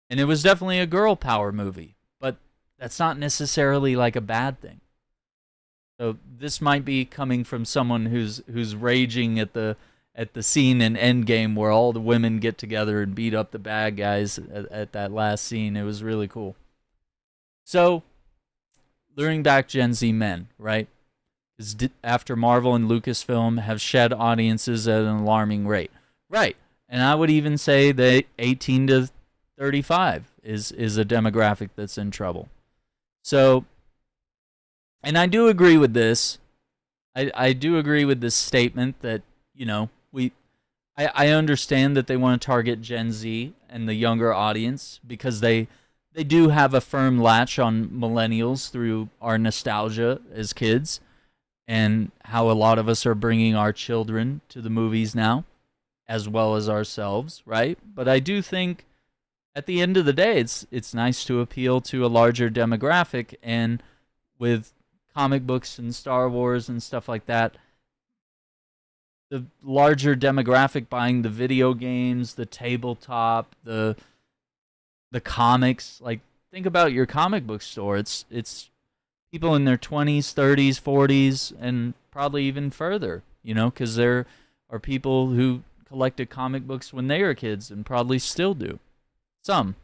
A: And it was definitely a girl power movie, but that's not necessarily like a bad thing. So this might be coming from someone who's raging at the scene in Endgame where all the women get together and beat up the bad guys at that last scene. It was really cool. So, luring back Gen Z men, right? After Marvel and Lucasfilm have shed audiences at an alarming rate. Right. And I would even say that 18 to 35 is a demographic that's in trouble. So, and I do agree with this. I do agree with this statement that, you know, I understand that they want to target Gen Z and the younger audience because they do have a firm latch on millennials through our nostalgia as kids and how a lot of us are bringing our children to the movies now as well as ourselves, right? But I do think at the end of the day, it's nice to appeal to a larger demographic, and with comic books and Star Wars and stuff like that, the larger demographic buying the video games, the tabletop, the comics. Like, think about your comic book store. It's people in their 20s, 30s, 40s, and probably even further, you know, because there are people who collected comic books when they were kids and probably still do. Some.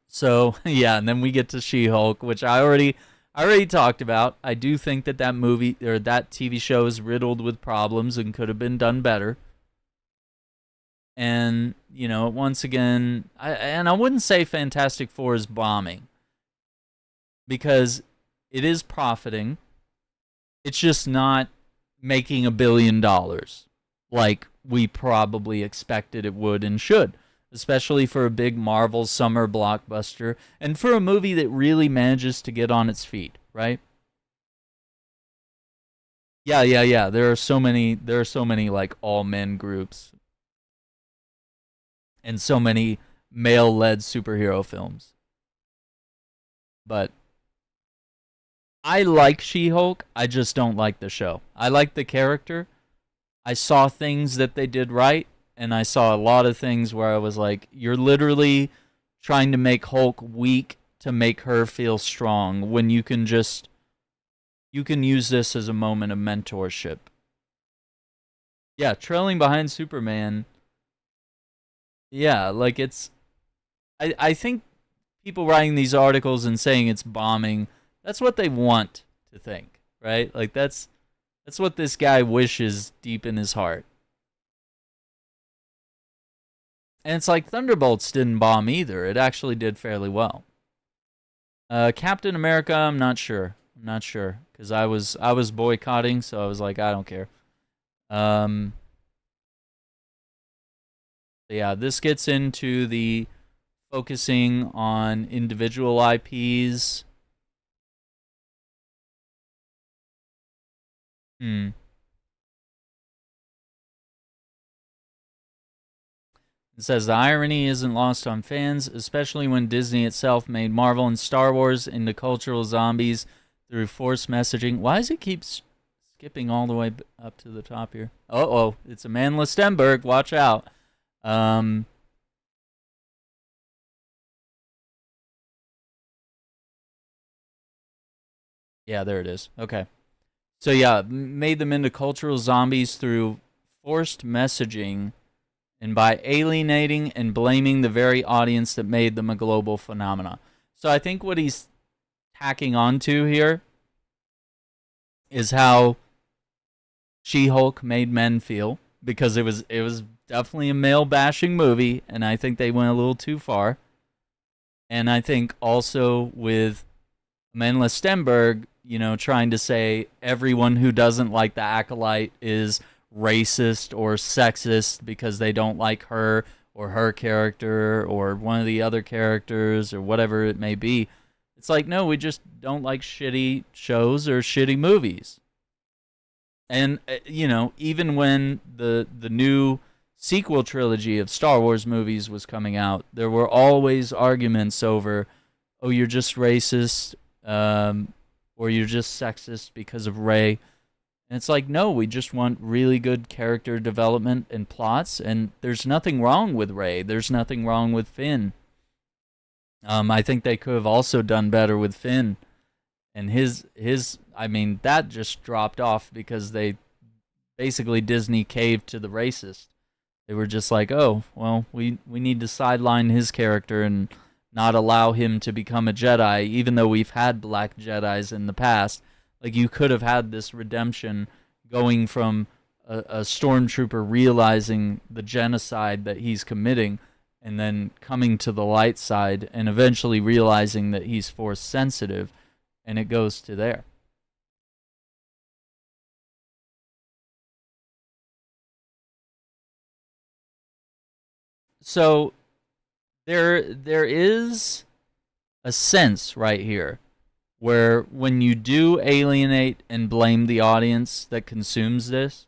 A: So, yeah, and then we get to She-Hulk, which I already talked about. I do think that movie or that TV show is riddled with problems and could have been done better. And, you know, once again, I wouldn't say Fantastic Four is bombing because it is profiting. It's just not making $1 billion like we probably expected it would and should, especially for a big Marvel summer blockbuster and for a movie that really manages to get on its feet, right? Yeah. There are so many like all men groups and so many male-led superhero films. But I like She-Hulk, I just don't like the show. I like the character. I saw things that they did right, and I saw a lot of things where I was like, you're literally trying to make Hulk weak to make her feel strong when you can use this as a moment of mentorship. Yeah, trailing behind Superman. Yeah, like I think people writing these articles and saying it's bombing, that's what they want to think, right? Like that's what this guy wishes deep in his heart. And it's like Thunderbolts didn't bomb either. It actually did fairly well. Captain America, I'm not sure. Because I was boycotting, so I was like, I don't care. Yeah, this gets into the focusing on individual IPs. It says the irony isn't lost on fans, especially when Disney itself made Marvel and Star Wars into cultural zombies through forced messaging. Why does it keep skipping all the way up to the top here? Oh, it's Amanda Stenberg. Watch out. Yeah, there it is. Okay. So yeah, made them into cultural zombies through forced messaging and by alienating and blaming the very audience that made them a global phenomenon. So I think what he's tacking onto here is how She-Hulk made men feel, because it was definitely a male bashing movie, and I think they went a little too far. And I think also with Amandla Stenberg, trying to say everyone who doesn't like the Acolyte is racist or sexist because they don't like her or her character or one of the other characters or whatever it may be. It's like, no, we just don't like shitty shows or shitty movies. And, even when the new sequel trilogy of Star Wars movies was coming out, there were always arguments over, oh, you're just racist, or you're just sexist because of Rey. And it's like, no, we just want really good character development and plots, and there's nothing wrong with Rey. There's nothing wrong with Finn. I think they could have also done better with Finn. And that just dropped off because they basically Disney caved to the racist. They were just like, oh, well, we need to sideline his character and not allow him to become a Jedi, even though we've had black Jedis in the past. Like, you could have had this redemption going from a stormtrooper realizing the genocide that he's committing and then coming to the light side and eventually realizing that he's force sensitive, and it goes to there. So there is a sense right here where when you do alienate and blame the audience that consumes this,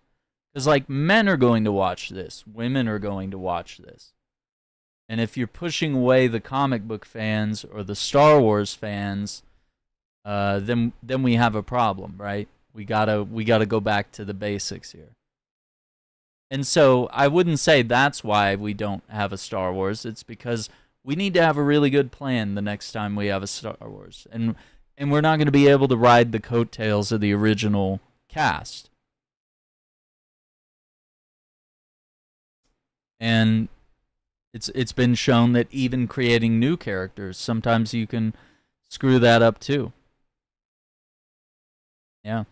A: because like men are going to watch this, women are going to watch this, and if you're pushing away the comic book fans or the Star Wars fans, then we have a problem, right? We gotta go back to the basics here. And so I wouldn't say that's why we don't have a Star Wars. It's because we need to have a really good plan the next time we have a Star Wars. And we're not going to be able to ride the coattails of the original cast. And it's been shown that even creating new characters, sometimes you can screw that up too. Yeah.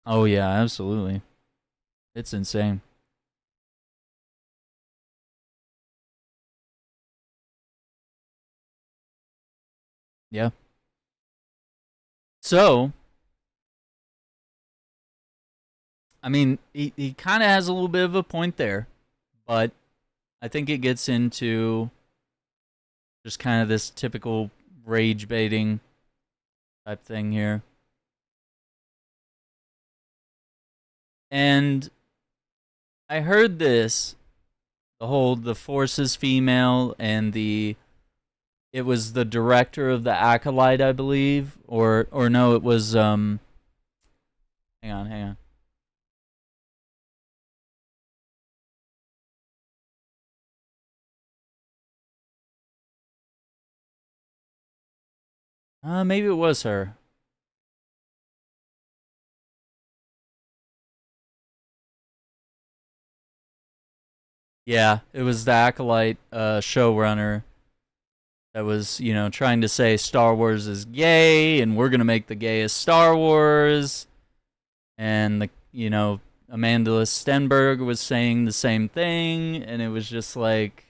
A: Oh yeah, absolutely. It's insane. Yeah. So, I mean, he kind of has a little bit of a point there, but I think it gets into just kind of this typical rage baiting type thing here. And I heard this, the Force is female, and it was the director of the Acolyte, I believe, or no, it was hang on. Maybe it was her. Yeah, it was the Acolyte showrunner that was, trying to say Star Wars is gay and we're going to make the gayest Star Wars. And, Amanda Stenberg was saying the same thing. And it was just like,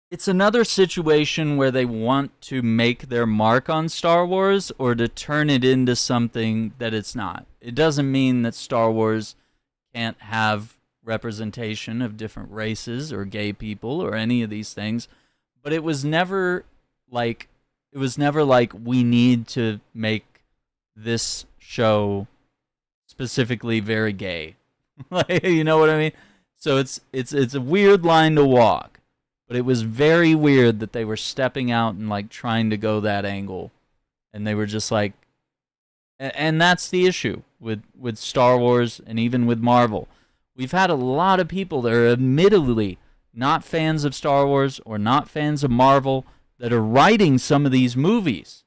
A: it's another situation where they want to make their mark on Star Wars or to turn it into something that it's not. It doesn't mean that Star Wars can't have representation of different races or gay people or any of these things, but it was never like we need to make this show specifically very gay. Like, you know what I mean? So it's a weird line to walk, but it was very weird that they were stepping out and like trying to go that angle, and they were just like, and that's the issue with Star Wars and even with Marvel. We've had a lot of people that are admittedly not fans of Star Wars or not fans of Marvel that are writing some of these movies.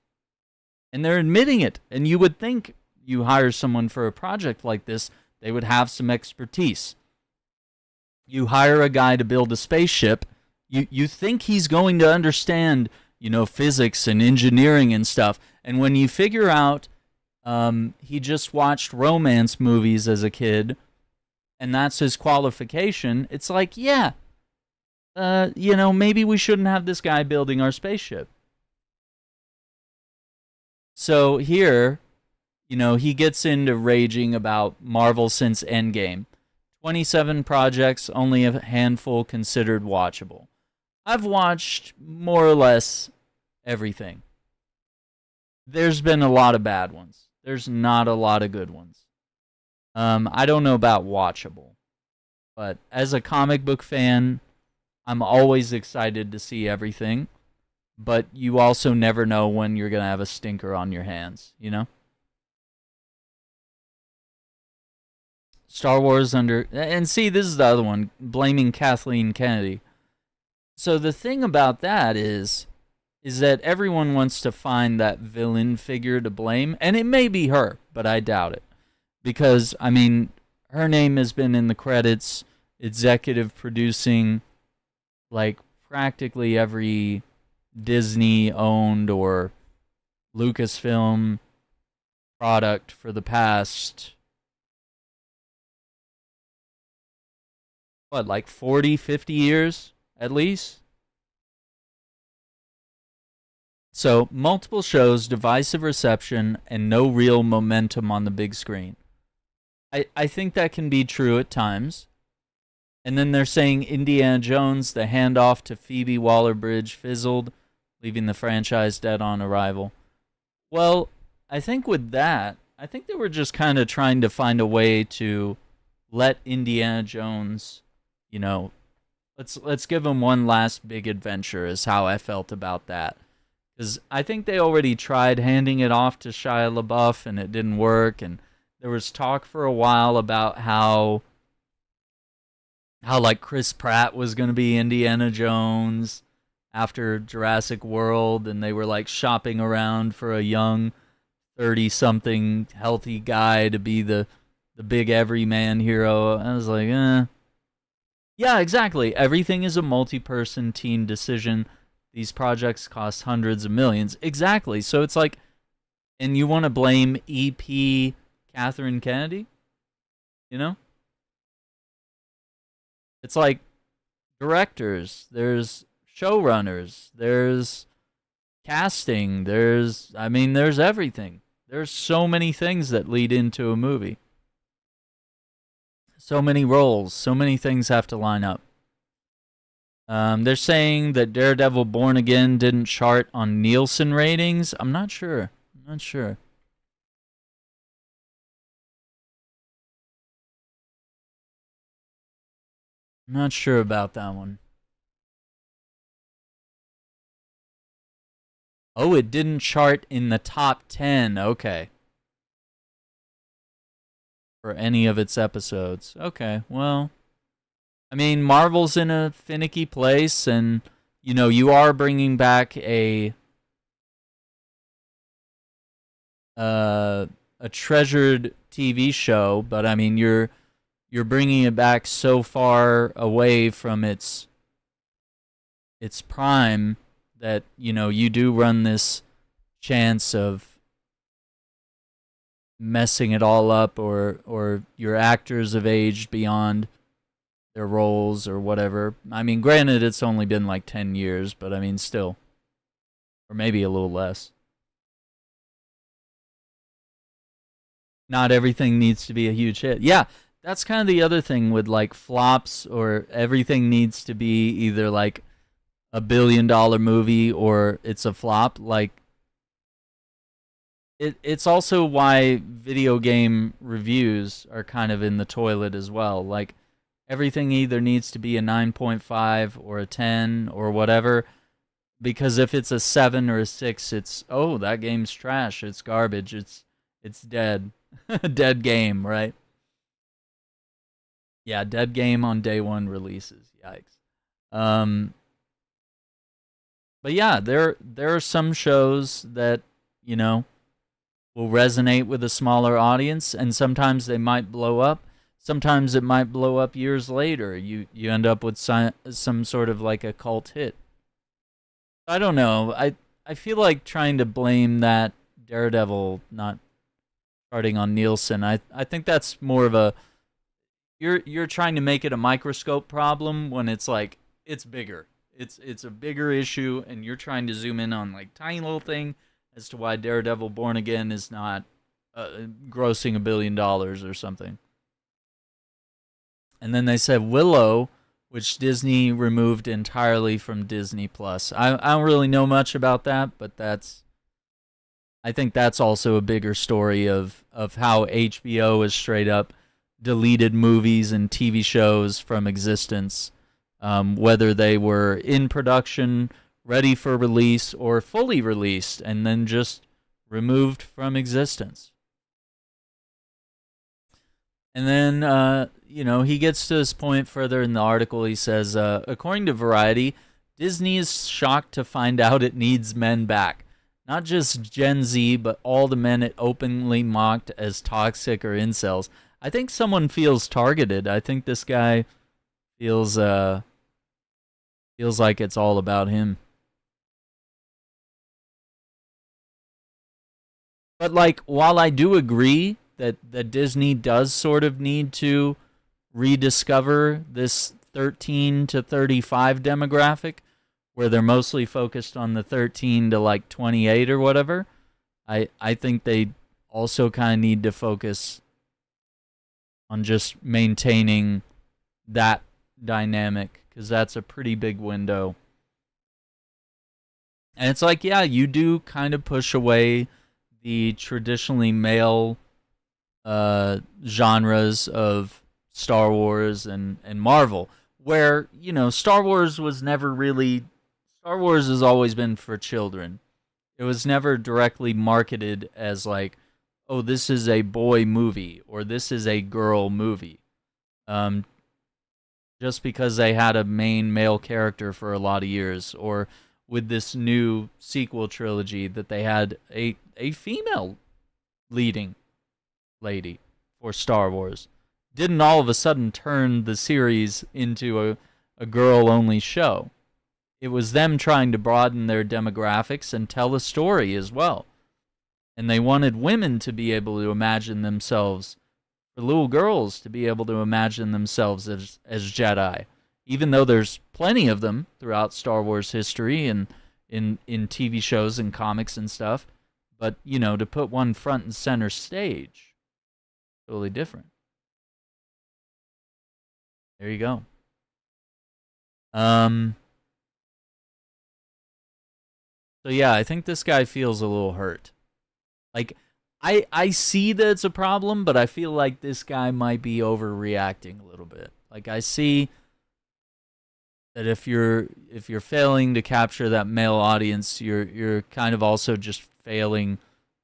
A: And they're admitting it. And you would think you hire someone for a project like this, they would have some expertise. You hire a guy to build a spaceship, you think he's going to understand, physics and engineering and stuff. And when you figure out he just watched romance movies as a kid, and that's his qualification, it's like, yeah, maybe we shouldn't have this guy building our spaceship. So here, he gets into raging about Marvel since Endgame. 27 projects, only a handful considered watchable. I've watched more or less everything. There's been a lot of bad ones. There's not a lot of good ones. I don't know about watchable. But as a comic book fan, I'm always excited to see everything. But you also never know when you're going to have a stinker on your hands, Star Wars and see, this is the other one, blaming Kathleen Kennedy. So the thing about that is that everyone wants to find that villain figure to blame, and it may be her, but I doubt it. Because, her name has been in the credits, executive producing, practically every Disney-owned or Lucasfilm product for the past 40, 50 years at least? So, multiple shows, divisive reception, and no real momentum on the big screen. I think that can be true at times. And then they're saying Indiana Jones, the handoff to Phoebe Waller-Bridge fizzled, leaving the franchise dead on arrival. Well, I think with that, they were just kind of trying to find a way to let Indiana Jones, let's give him one last big adventure, is how I felt about that. Because I think they already tried handing it off to Shia LaBeouf and it didn't work. And there was talk for a while about how Chris Pratt was going to be Indiana Jones after Jurassic World, and they were shopping around for a young 30-something healthy guy to be the big everyman hero. I was like, yeah, exactly. Everything is a multi-person team decision. These projects cost hundreds of millions. Exactly. So it's and you want to blame EP Catherine Kennedy? It's directors, there's showrunners, there's casting, there's everything. There's so many things that lead into a movie. So many roles, so many things have to line up. They're saying that Daredevil Born Again didn't chart on Nielsen ratings. I'm not sure. I'm not sure about that one. Oh, it didn't chart in the top 10. Okay. For any of its episodes. Okay, well, Marvel's in a finicky place, and, you are bringing back a treasured TV show, but, you're bringing it back so far away from its prime that, you do run this chance of messing it all up, or your actors have aged beyond their roles or whatever. Granted, it's only been 10 years, but still. Or maybe a little less. Not everything needs to be a huge hit. Yeah, that's kind of the other thing with flops, or everything needs to be either a $1 billion movie or it's a flop. It's also why video game reviews are kind of in the toilet as well. Everything either needs to be a 9.5 or a 10 or whatever, because if it's a 7 or a 6, it's, oh, that game's trash, it's garbage, it's dead. Dead game, right? Yeah, dead game on day one releases. Yikes. But yeah, there are some shows that, will resonate with a smaller audience, and sometimes they might blow up. Sometimes it might blow up years later. You end up with some sort of like a cult hit. I don't know. I feel like trying to blame that Daredevil not starting on Nielsen. I think that's more of a you're trying to make it a microscope problem when it's like it's bigger. It's a bigger issue, and you're trying to zoom in on like tiny little thing as to why Daredevil Born Again is not grossing $1 billion or something. And then they said Willow, which Disney removed entirely from Disney Plus. I don't really know much about that, but I think that's also a bigger story of how HBO has straight up deleted movies and TV shows from existence, whether they were in production, ready for release, or fully released, and then just removed from existence. And then, he gets to this point further in the article. He says, according to Variety, Disney is shocked to find out it needs men back. Not just Gen Z, but all the men it openly mocked as toxic or incels. I think someone feels targeted. I think this guy feels like it's all about him. But like, while I do agree that Disney does sort of need to rediscover this 13 to 35 demographic, where they're mostly focused on the 13 to like 28 or whatever, I think they also kind of need to focus on just maintaining that dynamic, because that's a pretty big window. And it's like, yeah, you do kind of push away the traditionally male genres of Star Wars and Marvel, where, Star Wars has always been for children. It was never directly marketed as like, oh, this is a boy movie or this is a girl movie. Just because they had a main male character for a lot of years, or with this new sequel trilogy that they had a female leading lady for Star Wars, didn't all of a sudden turn the series into a girl-only show. It was them trying to broaden their demographics and tell a story as well. And they wanted women to be able to imagine themselves, for little girls to be able to imagine themselves as Jedi. Even though there's plenty of them throughout Star Wars history and in TV shows and comics and stuff. But, to put one front and center stage, totally different. There you go. So yeah, I think this guy feels a little hurt. Like, I see that it's a problem, but I feel like this guy might be overreacting a little bit. Like, I see that if you're failing to capture that male audience, you're kind of also just failing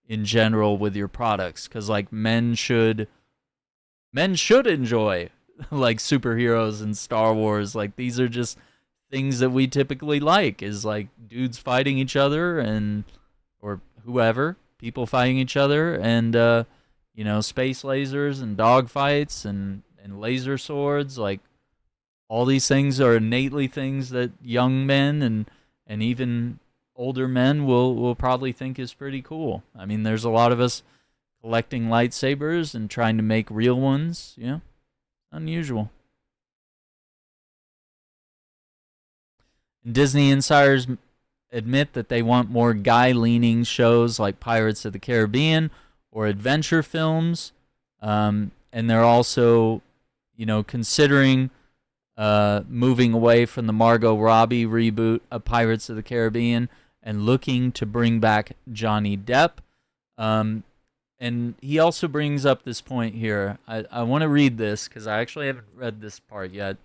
A: in general with your products, because like men should enjoy like superheroes and Star Wars. Like, these are just things that we typically like, is like dudes fighting each other or whoever, people fighting each other, and space lasers and dogfights and laser swords. Like, all these things are innately things that young men and even older men will probably think is pretty cool. I mean, there's a lot of us collecting lightsabers and trying to make real ones. Unusual. And Disney insiders admit that they want more guy-leaning shows like Pirates of the Caribbean or adventure films, and they're also, considering moving away from the Margot Robbie reboot of Pirates of the Caribbean and looking to bring back Johnny Depp. And he also brings up this point here. I want to read this because I actually haven't read this part yet,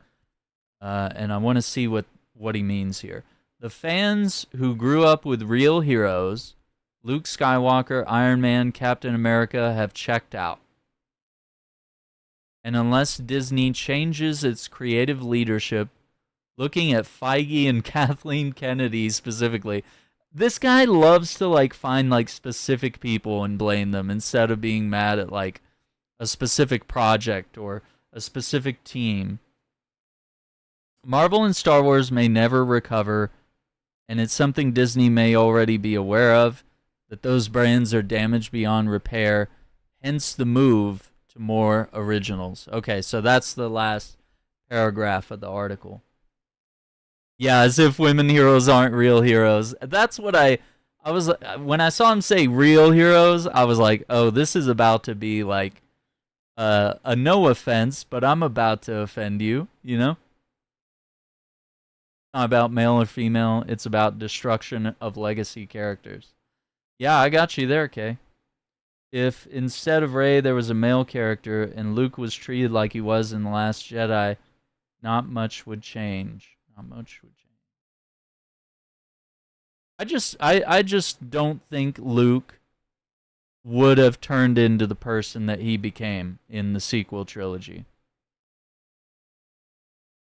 A: and I want to see what he means here. The fans who grew up with real heroes, Luke Skywalker, Iron Man, Captain America, have checked out. And unless Disney changes its creative leadership, looking at Feige and Kathleen Kennedy specifically, This guy loves to like find like specific people and blame them instead of being mad at like a specific project or a specific team. Marvel and Star Wars may never recover, and it's something Disney may already be aware of, that those brands are damaged beyond repair, hence the move to more originals. Okay, so that's the last paragraph of the article. Yeah, as if women heroes aren't real heroes. That's what I was when I saw him say real heroes, I was like, "Oh, this is about to be like a no offense, but I'm about to offend you, you know?" Not about male or female, it's about destruction of legacy characters. Yeah, I got you there, Kay. If instead of Rey there was a male character and Luke was treated like he was in The Last Jedi, not much would change. Not much would change. I just don't think Luke would have turned into the person that he became in the sequel trilogy.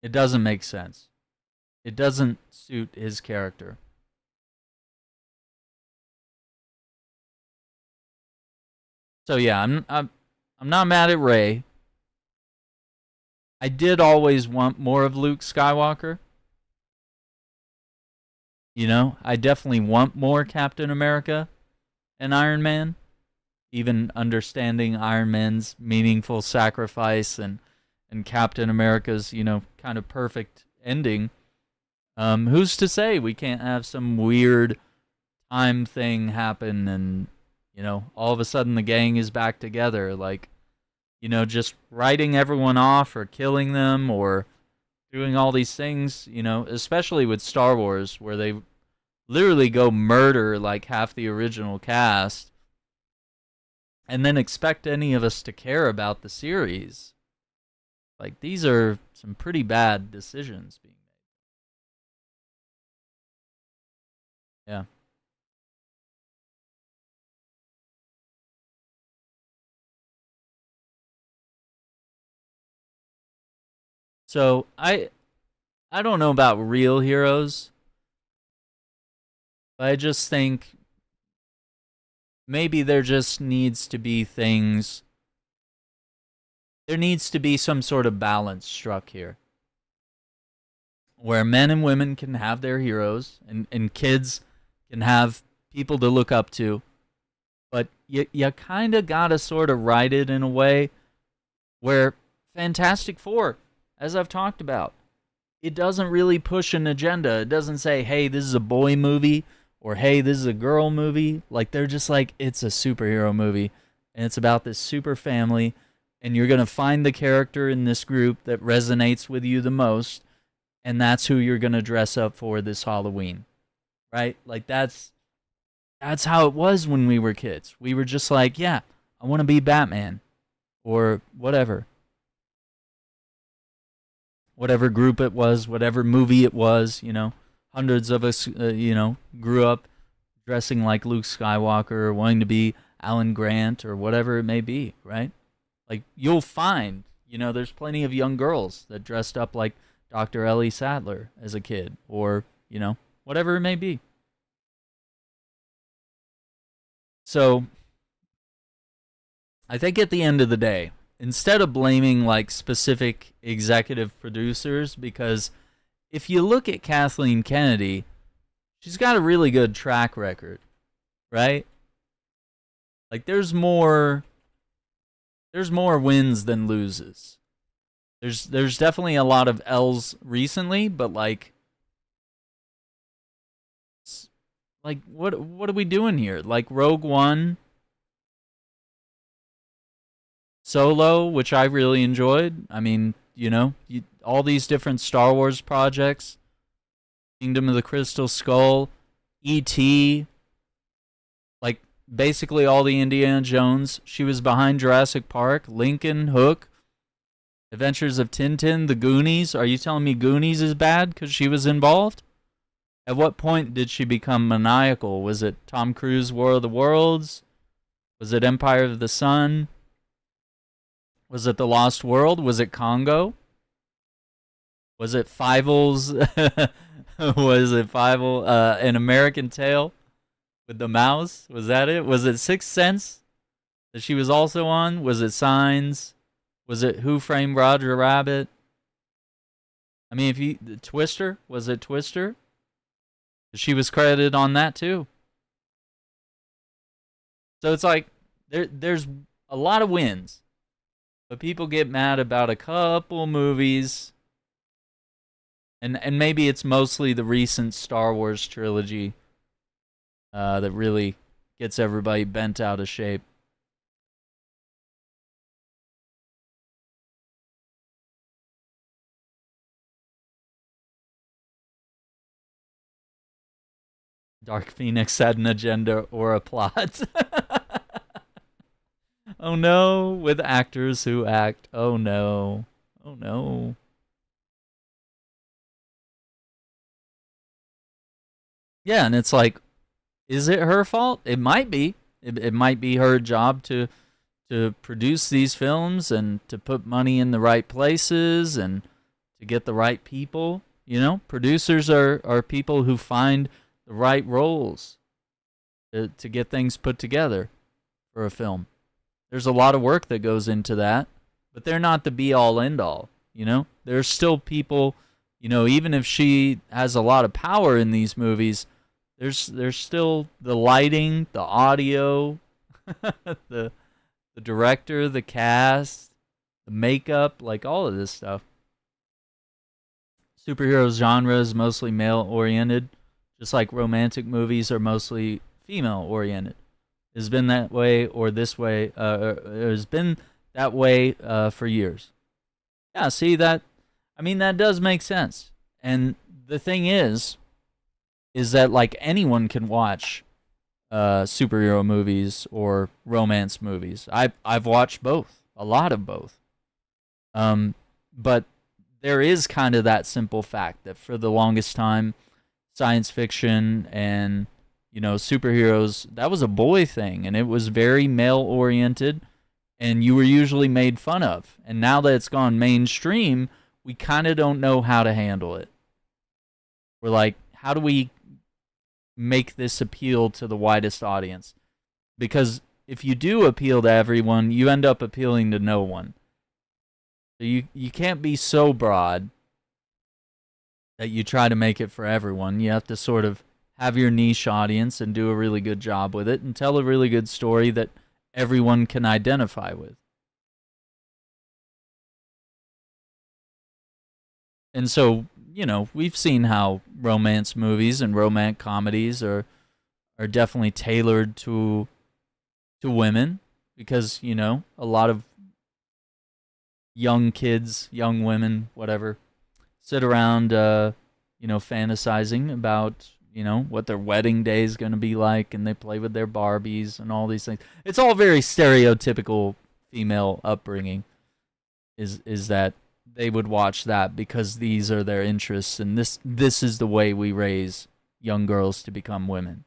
A: It doesn't make sense. It doesn't suit his character. So yeah, I'm not mad at Rey. I did always want more of Luke Skywalker. You know, I definitely want more Captain America and Iron Man. Even understanding Iron Man's meaningful sacrifice and Captain America's, you know, kind of perfect ending. Who's to say we can't have some weird time thing happen and, you know, all of a sudden the gang is back together, like, you know, just writing everyone off or killing them or doing all these things, you know, especially with Star Wars where they literally go murder like half the original cast and then expect any of us to care about the series. Like, these are some pretty bad decisions being made. Yeah. So, I don't know about real heroes, but I just think maybe there just needs to be things. There needs to be some sort of balance struck here where men and women can have their heroes and kids can have people to look up to. But you kind of got to sort of write it in a way where Fantastic Four, as I've talked about, it doesn't really push an agenda. It doesn't say, hey, this is a boy movie or hey, this is a girl movie. Like, they're just like, it's a superhero movie and it's about this super family and you're going to find the character in this group that resonates with you the most and that's who you're going to dress up for this Halloween. Right? Like, that's how it was when we were kids. We were just like, yeah, I want to be Batman or whatever. Whatever group it was, whatever movie it was, you know. Hundreds of us, you know, grew up dressing like Luke Skywalker or wanting to be Alan Grant or whatever it may be, right? Like, you'll find, you know, there's plenty of young girls that dressed up like Dr. Ellie Sattler as a kid or, you know, whatever it may be. So, I think at the end of the day, instead of blaming like specific executive producers, because if you look at Kathleen Kennedy, she's got a really good track record, right? Like, there's more wins than loses. There's definitely a lot of L's recently, but like what are we doing here? Like Rogue One, Solo, which I really enjoyed. I mean, you know, all these different Star Wars projects, Kingdom of the Crystal Skull, E.T., like basically all the Indiana Jones. She was behind Jurassic Park, Lincoln, Hook, Adventures of Tintin, The Goonies. Are you telling me Goonies is bad because she was involved? At what point did she become maniacal? Was it Tom Cruise War of the Worlds? Was it Empire of the Sun? Was it The Lost World? Was it Congo? Was it Fievel's? Was it Fievel? An American Tail with the mouse? Was that it? Was it Sixth Sense that she was also on? Was it Signs? Was it Who Framed Roger Rabbit? I mean, if you Twister, was it Twister? She was credited on that too. So it's like there's a lot of wins, but people get mad about a couple movies, and maybe it's mostly the recent Star Wars trilogy that really gets everybody bent out of shape. Dark Phoenix had an agenda or a plot. Oh no, with actors who act. Oh no. Oh no. Yeah, and it's like, is it her fault? It might be. It might be her job to produce these films and to put money in the right places and to get the right people. You know, producers are people who find the right roles to get things put together for a film. There's a lot of work that goes into that, but they're not the be all end all. You know, there's still people. You know, even if she has a lot of power in these movies, there's still the lighting, the audio, the director, the cast, the makeup, like all of this stuff. Superhero genre is mostly male oriented, just like romantic movies are mostly female oriented. It's been that way or this way. It's been that way for years. Yeah, see that? I mean, that does make sense. And the thing is that like anyone can watch superhero movies or romance movies. I've watched both, a lot of both. But there is kind of that simple fact that for the longest time, science fiction and superheroes, that was a boy thing, and it was very male oriented, and you were usually made fun of. And now that it's gone mainstream, we kind of don't know how to handle it. We're like, how do we make this appeal to the widest audience? Because if you do appeal to everyone, you end up appealing to no one. So you can't be so broad that you try to make it for everyone. You have to sort of have your niche audience and do a really good job with it and tell a really good story that everyone can identify with. And so, we've seen how romance movies and romantic comedies are definitely tailored to women because, a lot of young kids, young women, whatever, sit around, fantasizing about, what their wedding day is going to be like, and they play with their Barbies and all these things. It's all very stereotypical female upbringing, is that they would watch that because these are their interests, and this is the way we raise young girls to become women.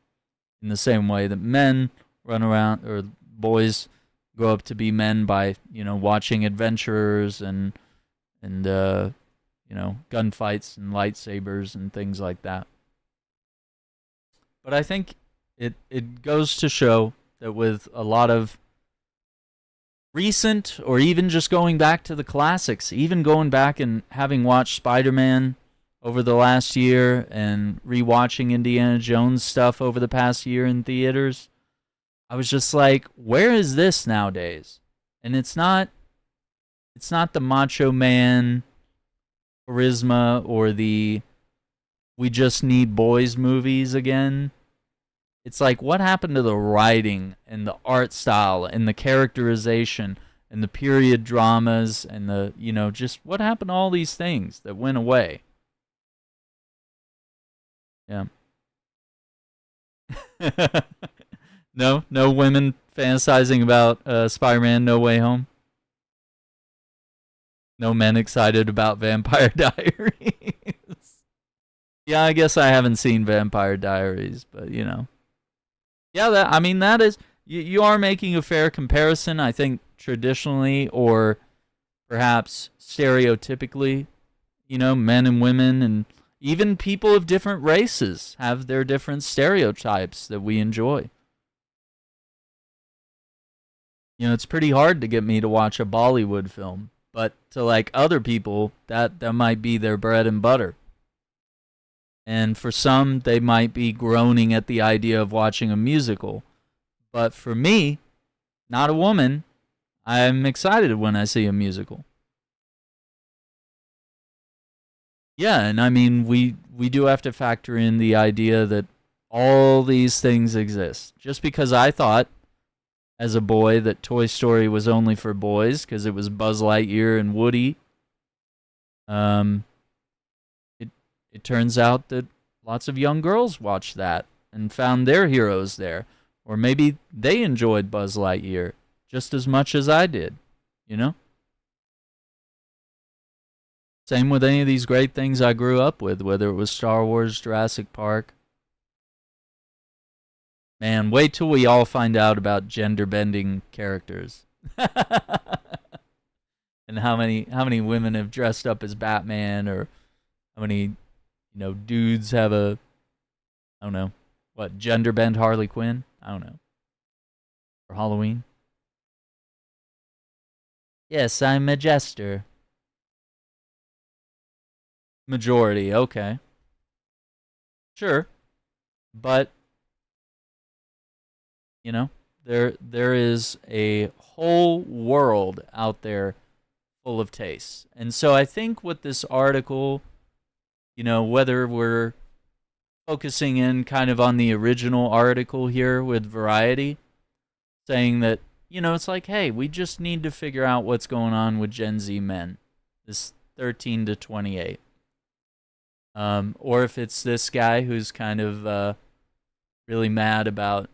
A: In the same way that men run around, or boys grow up to be men by, watching adventurers and gunfights and lightsabers and things like that. But I think it goes to show that with a lot of recent, or even just going back to the classics, even going back and having watched Spider-Man over the last year and rewatching Indiana Jones stuff over the past year in theaters, I was just like, where is this nowadays? And it's not the macho man charisma or the we just need boys movies again. It's like, what happened to the writing and the art style and the characterization and the period dramas and the, just what happened to all these things that went away? Yeah. No women fantasizing about Spider-Man No Way Home. No men excited about Vampire Diaries. Yeah, I guess I haven't seen Vampire Diaries, but yeah, that is, you are making a fair comparison. I think traditionally or perhaps stereotypically, men and women and even people of different races have their different stereotypes that we enjoy. It's pretty hard to get me to watch a Bollywood film, but to like other people, that might be their bread and butter. And for some, they might be groaning at the idea of watching a musical. But for me, not a woman, I'm excited when I see a musical. Yeah, and I mean, we do have to factor in the idea that all these things exist. Just because I thought as a boy that Toy Story was only for boys because it was Buzz Lightyear and Woody, um, it turns out that lots of young girls watched that and found their heroes there. Or maybe they enjoyed Buzz Lightyear just as much as I did, you know? Same with any of these great things I grew up with, whether it was Star Wars, Jurassic Park. Man, wait till we all find out about gender bending characters. And how many women have dressed up as Batman, or how many dudes have a, I don't know, what, gender bend Harley Quinn? I don't know. For Halloween. Yes, I'm a jester. Majority, okay. Sure. But there is a whole world out there full of tastes. And so I think with this article, whether we're focusing in kind of on the original article here with Variety, saying that, it's like, hey, we just need to figure out what's going on with Gen Z men, this 13 to 28. Or if it's this guy who's kind of really mad about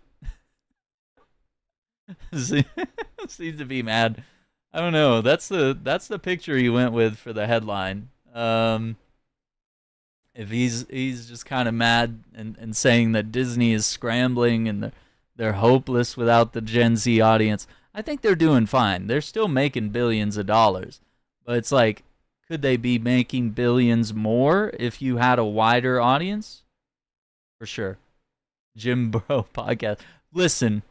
A: seems to be mad. I don't know. That's the picture he went with for the headline. If he's just kind of mad and saying that Disney is scrambling and they're hopeless without the Gen Z audience, I think they're doing fine. They're still making billions of dollars. But it's like, could they be making billions more if you had a wider audience? For sure. Jim Bro podcast. Listen.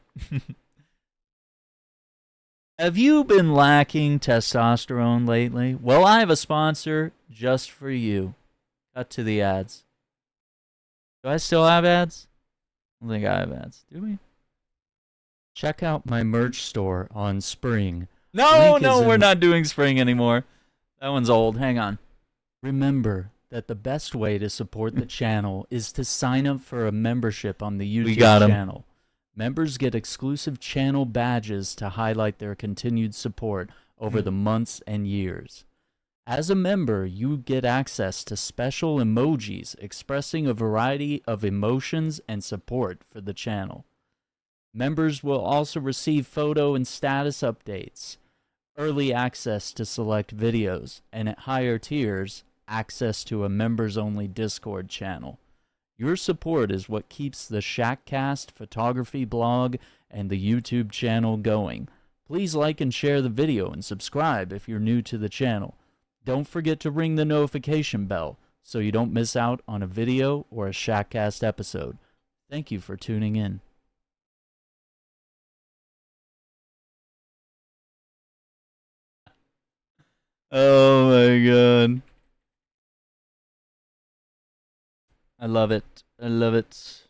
A: Have you been lacking testosterone lately? Well, I have a sponsor just for you. Cut to the ads. Do I still have ads? I don't think I have ads. Do we? Check out my merch store on Spring. No, we're not doing Spring anymore. That one's old. Hang on. Remember that the best way to support the channel is to sign up for a membership on the YouTube channel. Members get exclusive channel badges to highlight their continued support over the months and years. As a member, you get access to special emojis expressing a variety of emotions and support for the channel. Members will also receive photo and status updates, early access to select videos, and at higher tiers, access to a members-only Discord channel. Your support is what keeps the Shackcast photography blog and the YouTube channel going. Please like and share the video and subscribe if you're new to the channel. Don't forget to ring the notification bell so you don't miss out on a video or a Shackcast episode. Thank you for tuning in. Oh my god. I love it. I love it.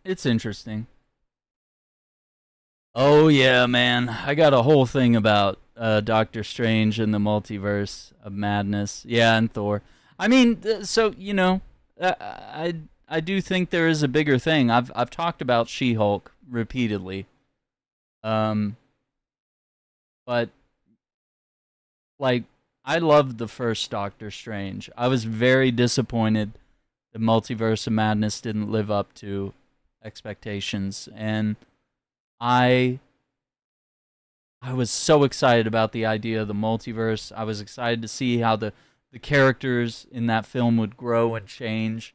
A: It's interesting. Oh yeah, man. I got a whole thing about Doctor Strange and the Multiverse of Madness. Yeah, and Thor. I mean, so I do think there is a bigger thing. I've talked about She-Hulk repeatedly. But like, I loved the first Doctor Strange. I was very disappointed the Multiverse of Madness didn't live up to expectations, and I was so excited about the idea of the multiverse. I was excited to see how the characters in that film would grow and change.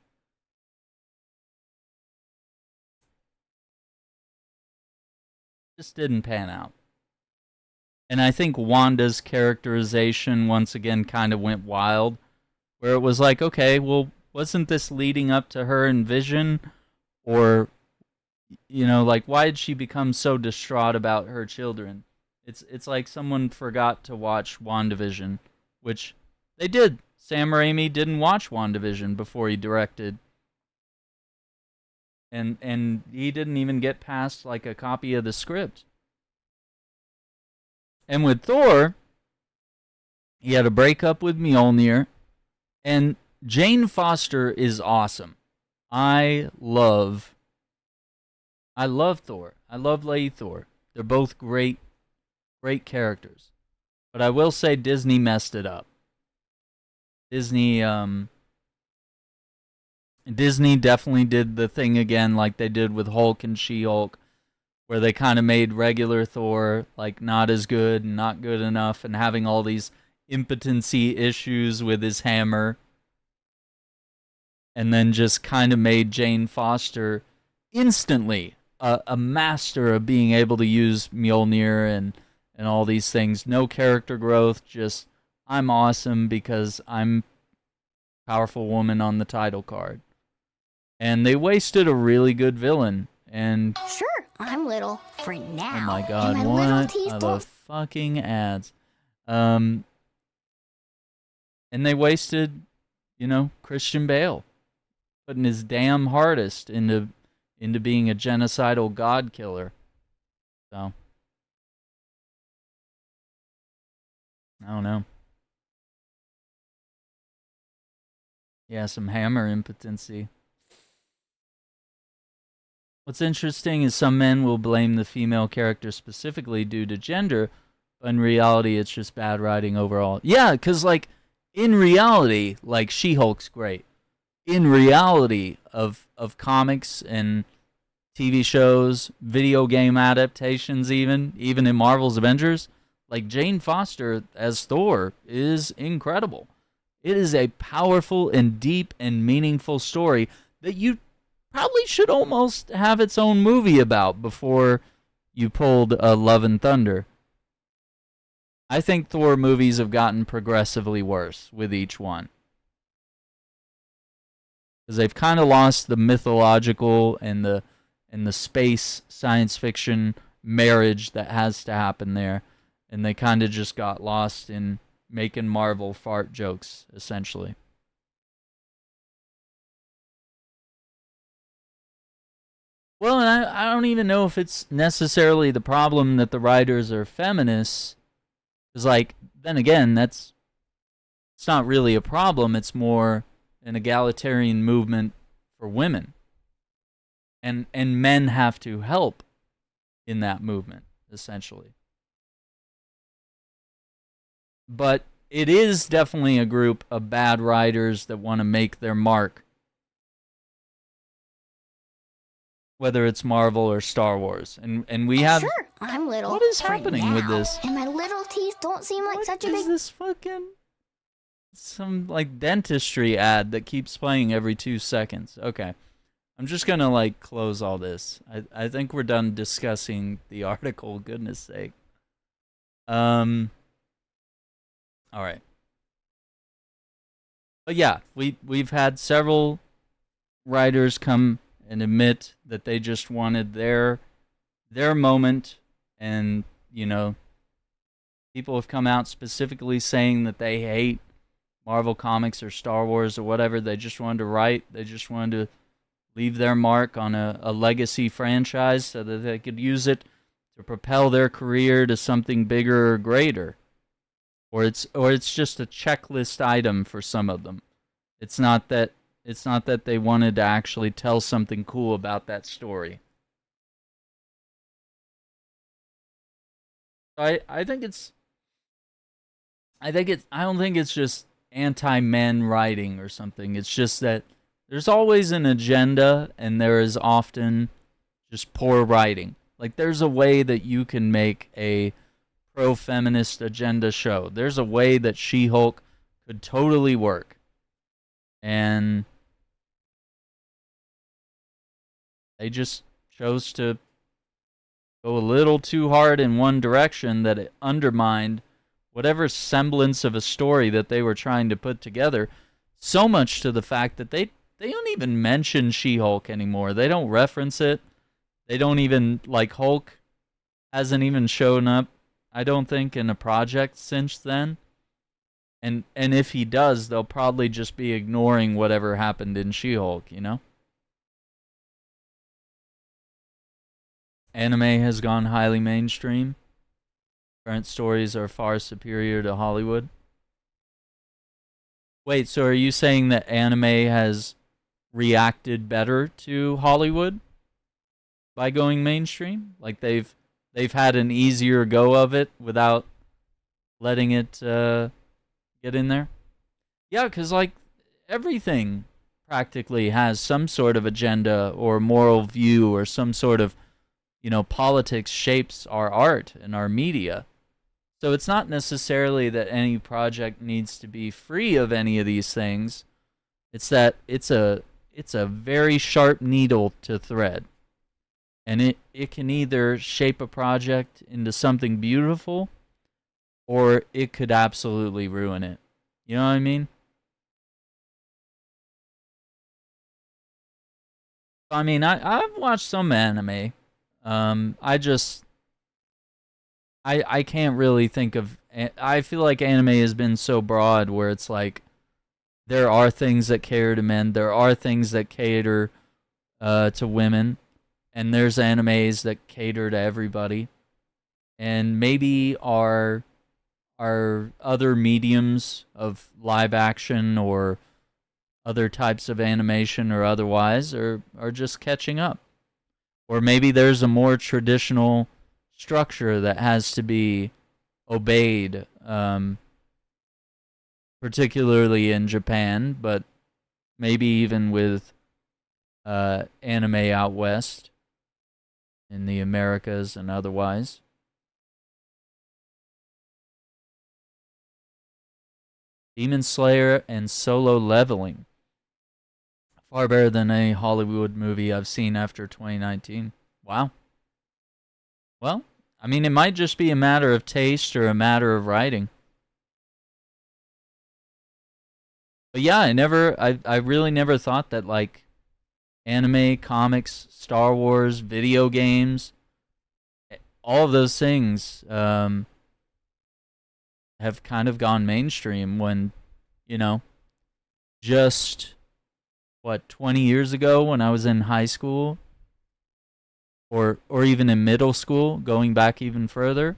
A: Just didn't pan out. And I think Wanda's characterization once again kind of went wild, where it was like, okay, well, wasn't this leading up to her and Vision? Or, like, why did she become so distraught about her children? It's like someone forgot to watch WandaVision, which they did. Sam Raimi didn't watch WandaVision before he directed. And he didn't even get past, like, a copy of the script. And with Thor, he had a breakup with Mjolnir, and Jane Foster is awesome. I love Thor. I love Lady Thor. They're both great characters. But I will say Disney messed it up. Disney definitely did the thing again like they did with Hulk and She-Hulk, where they kind of made regular Thor like not as good and not good enough, and having all these impotency issues with his hammer, and then just kind of made Jane Foster instantly a master of being able to use Mjolnir and all these things. No character growth, just I'm awesome because I'm a powerful woman on the title card. And they wasted a really good villain. And
B: sure, I'm little for now.
A: Oh my god, what? I love fucking ads. And they wasted, Christian Bale, putting his damn hardest into being a genocidal god killer. So I don't know. Yeah, some hammer impotency. What's interesting is some men will blame the female character specifically due to gender, but in reality, it's just bad writing overall. Yeah, because, like, in reality, like, She-Hulk's great. In reality of comics and TV shows, video game adaptations even in Marvel's Avengers, like, Jane Foster as Thor is incredible. It is a powerful and deep and meaningful story that you probably should almost have its own movie about before you pulled Love and Thunder. I think Thor movies have gotten progressively worse with each one, because they've kind of lost the mythological and the space science fiction marriage that has to happen there, and they kind of just got lost in making Marvel fart jokes, essentially. Well, and I don't even know if it's necessarily the problem that the writers are feminists. Because, like, then again, it's not really a problem. It's more an egalitarian movement for women. And men have to help in that movement, essentially. But it is definitely a group of bad writers that want to make their mark, whether it's Marvel or Star Wars. And we have...
B: Sure, I'm little.
A: What is happening with this?
B: And my little teeth don't seem like such a big...
A: What is this fucking... Some, like, dentistry ad that keeps playing every 2 seconds. Okay. I'm just gonna, like, close all this. I think we're done discussing the article, goodness sake. Alright. But yeah, we've had several writers come and admit that they just wanted their moment, and people have come out specifically saying that they hate Marvel Comics or Star Wars or whatever. They just wanted to write, they just wanted to leave their mark on a legacy franchise so that they could use it to propel their career to something bigger or greater. Or it's just a checklist item for some of them. It's not that they wanted to actually tell something cool about that story. I don't think it's just anti-men writing or something. It's just that there's always an agenda, and there is often just poor writing. Like, there's a way that you can make a pro-feminist agenda show. There's a way that She-Hulk could totally work. And they just chose to go a little too hard in one direction that it undermined whatever semblance of a story that they were trying to put together, so much to the fact that they don't even mention She-Hulk anymore. They don't reference it. They don't even, like, Hulk hasn't even shown up, I don't think, in a project since then. And if he does, they'll probably just be ignoring whatever happened in She-Hulk, you know? Anime has gone highly mainstream. Current stories are far superior to Hollywood. Wait, so are you saying that anime has reacted better to Hollywood by going mainstream? Like they've had an easier go of it without letting it get in there? Yeah, because like everything practically has some sort of agenda or moral view or some sort of, politics shapes our art and our media. So it's not necessarily that any project needs to be free of any of these things. It's that it's a very sharp needle to thread. And it can either shape a project into something beautiful, or it could absolutely ruin it. You know what I mean? I mean, I've watched some anime. I can't really think of. I feel like anime has been so broad where it's like there are things that cater to men, there are things that cater to women, and there's animes that cater to everybody. And maybe our other mediums of live action or other types of animation or otherwise are just catching up. Or maybe there's a more traditional structure that has to be obeyed, particularly in Japan, but maybe even with anime out west in the Americas and otherwise. Demon Slayer and Solo Leveling. Far better than any Hollywood movie I've seen after 2019. Wow. Well, I mean, it might just be a matter of taste or a matter of writing. But yeah, I really never thought that, like, anime, comics, Star Wars, video games, all of those things have kind of gone mainstream when, just, 20 years ago when I was in high school, or even in middle school, going back even further,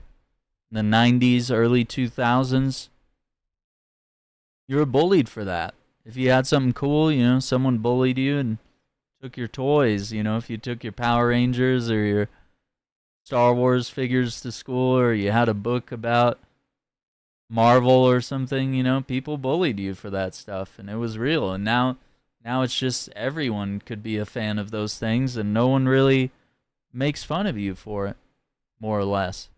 A: in the 90s, early 2000s, you were bullied for that. If you had something cool, someone bullied you and took your toys. If you took your Power Rangers or your Star Wars figures to school, or you had a book about Marvel or something, people bullied you for that stuff, and it was real. And now it's just everyone could be a fan of those things, and no one really makes fun of you for it, more or less.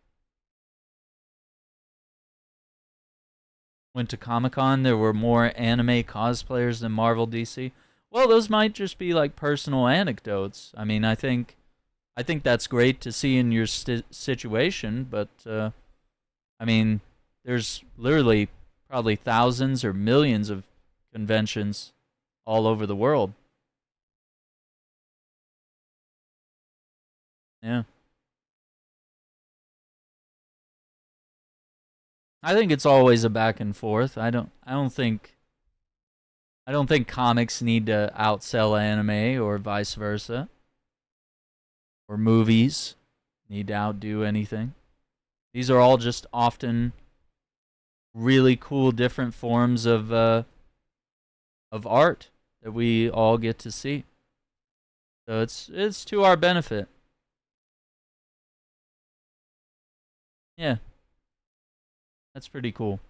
A: Went to Comic-Con, there were more anime cosplayers than Marvel DC. Well, those might just be like personal anecdotes. I mean, I think that's great to see in your situation, but I mean, there's literally probably thousands or millions of conventions all over the world. Yeah. I think it's always a back and forth. I don't think comics need to outsell anime or vice versa. Or movies need to outdo anything. These are all just often really cool different forms of art that we all get to see. So it's to our benefit. Yeah. That's pretty cool.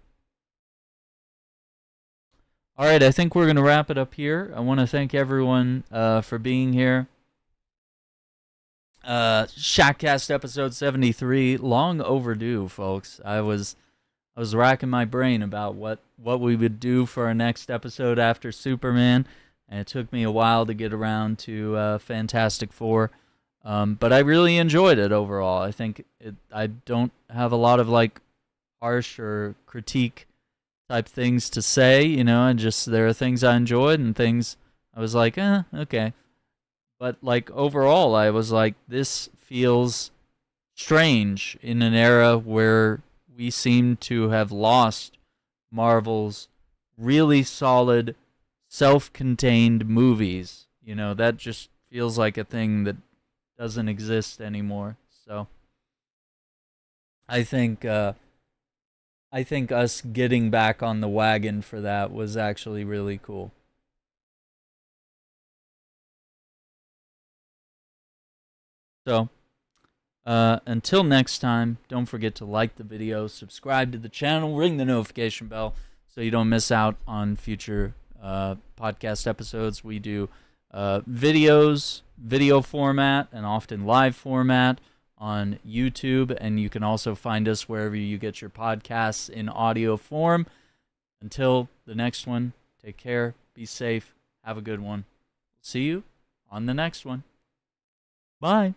A: All right, I think we're going to wrap it up here. I want to thank everyone for being here. Shackcast episode 73, long overdue, folks. I was racking my brain about what we would do for our next episode after Superman, and it took me a while to get around to Fantastic Four. But I really enjoyed it overall. I think I don't have a lot of like harsh or critique type things to say, and just there are things I enjoyed and things I was like, okay. But like overall, I was like, this feels strange in an era where we seem to have lost Marvel's really solid, self-contained movies. That just feels like a thing that doesn't exist anymore. So I think us getting back on the wagon for that was actually really cool. So until next time, don't forget to like the video, subscribe to the channel, ring the notification bell so you don't miss out on future podcast episodes. We do videos, video format, and often live format on YouTube, and you can also find us wherever you get your podcasts in audio form. Until the next one, take care, be safe, have a good one. See you on the next one. Bye.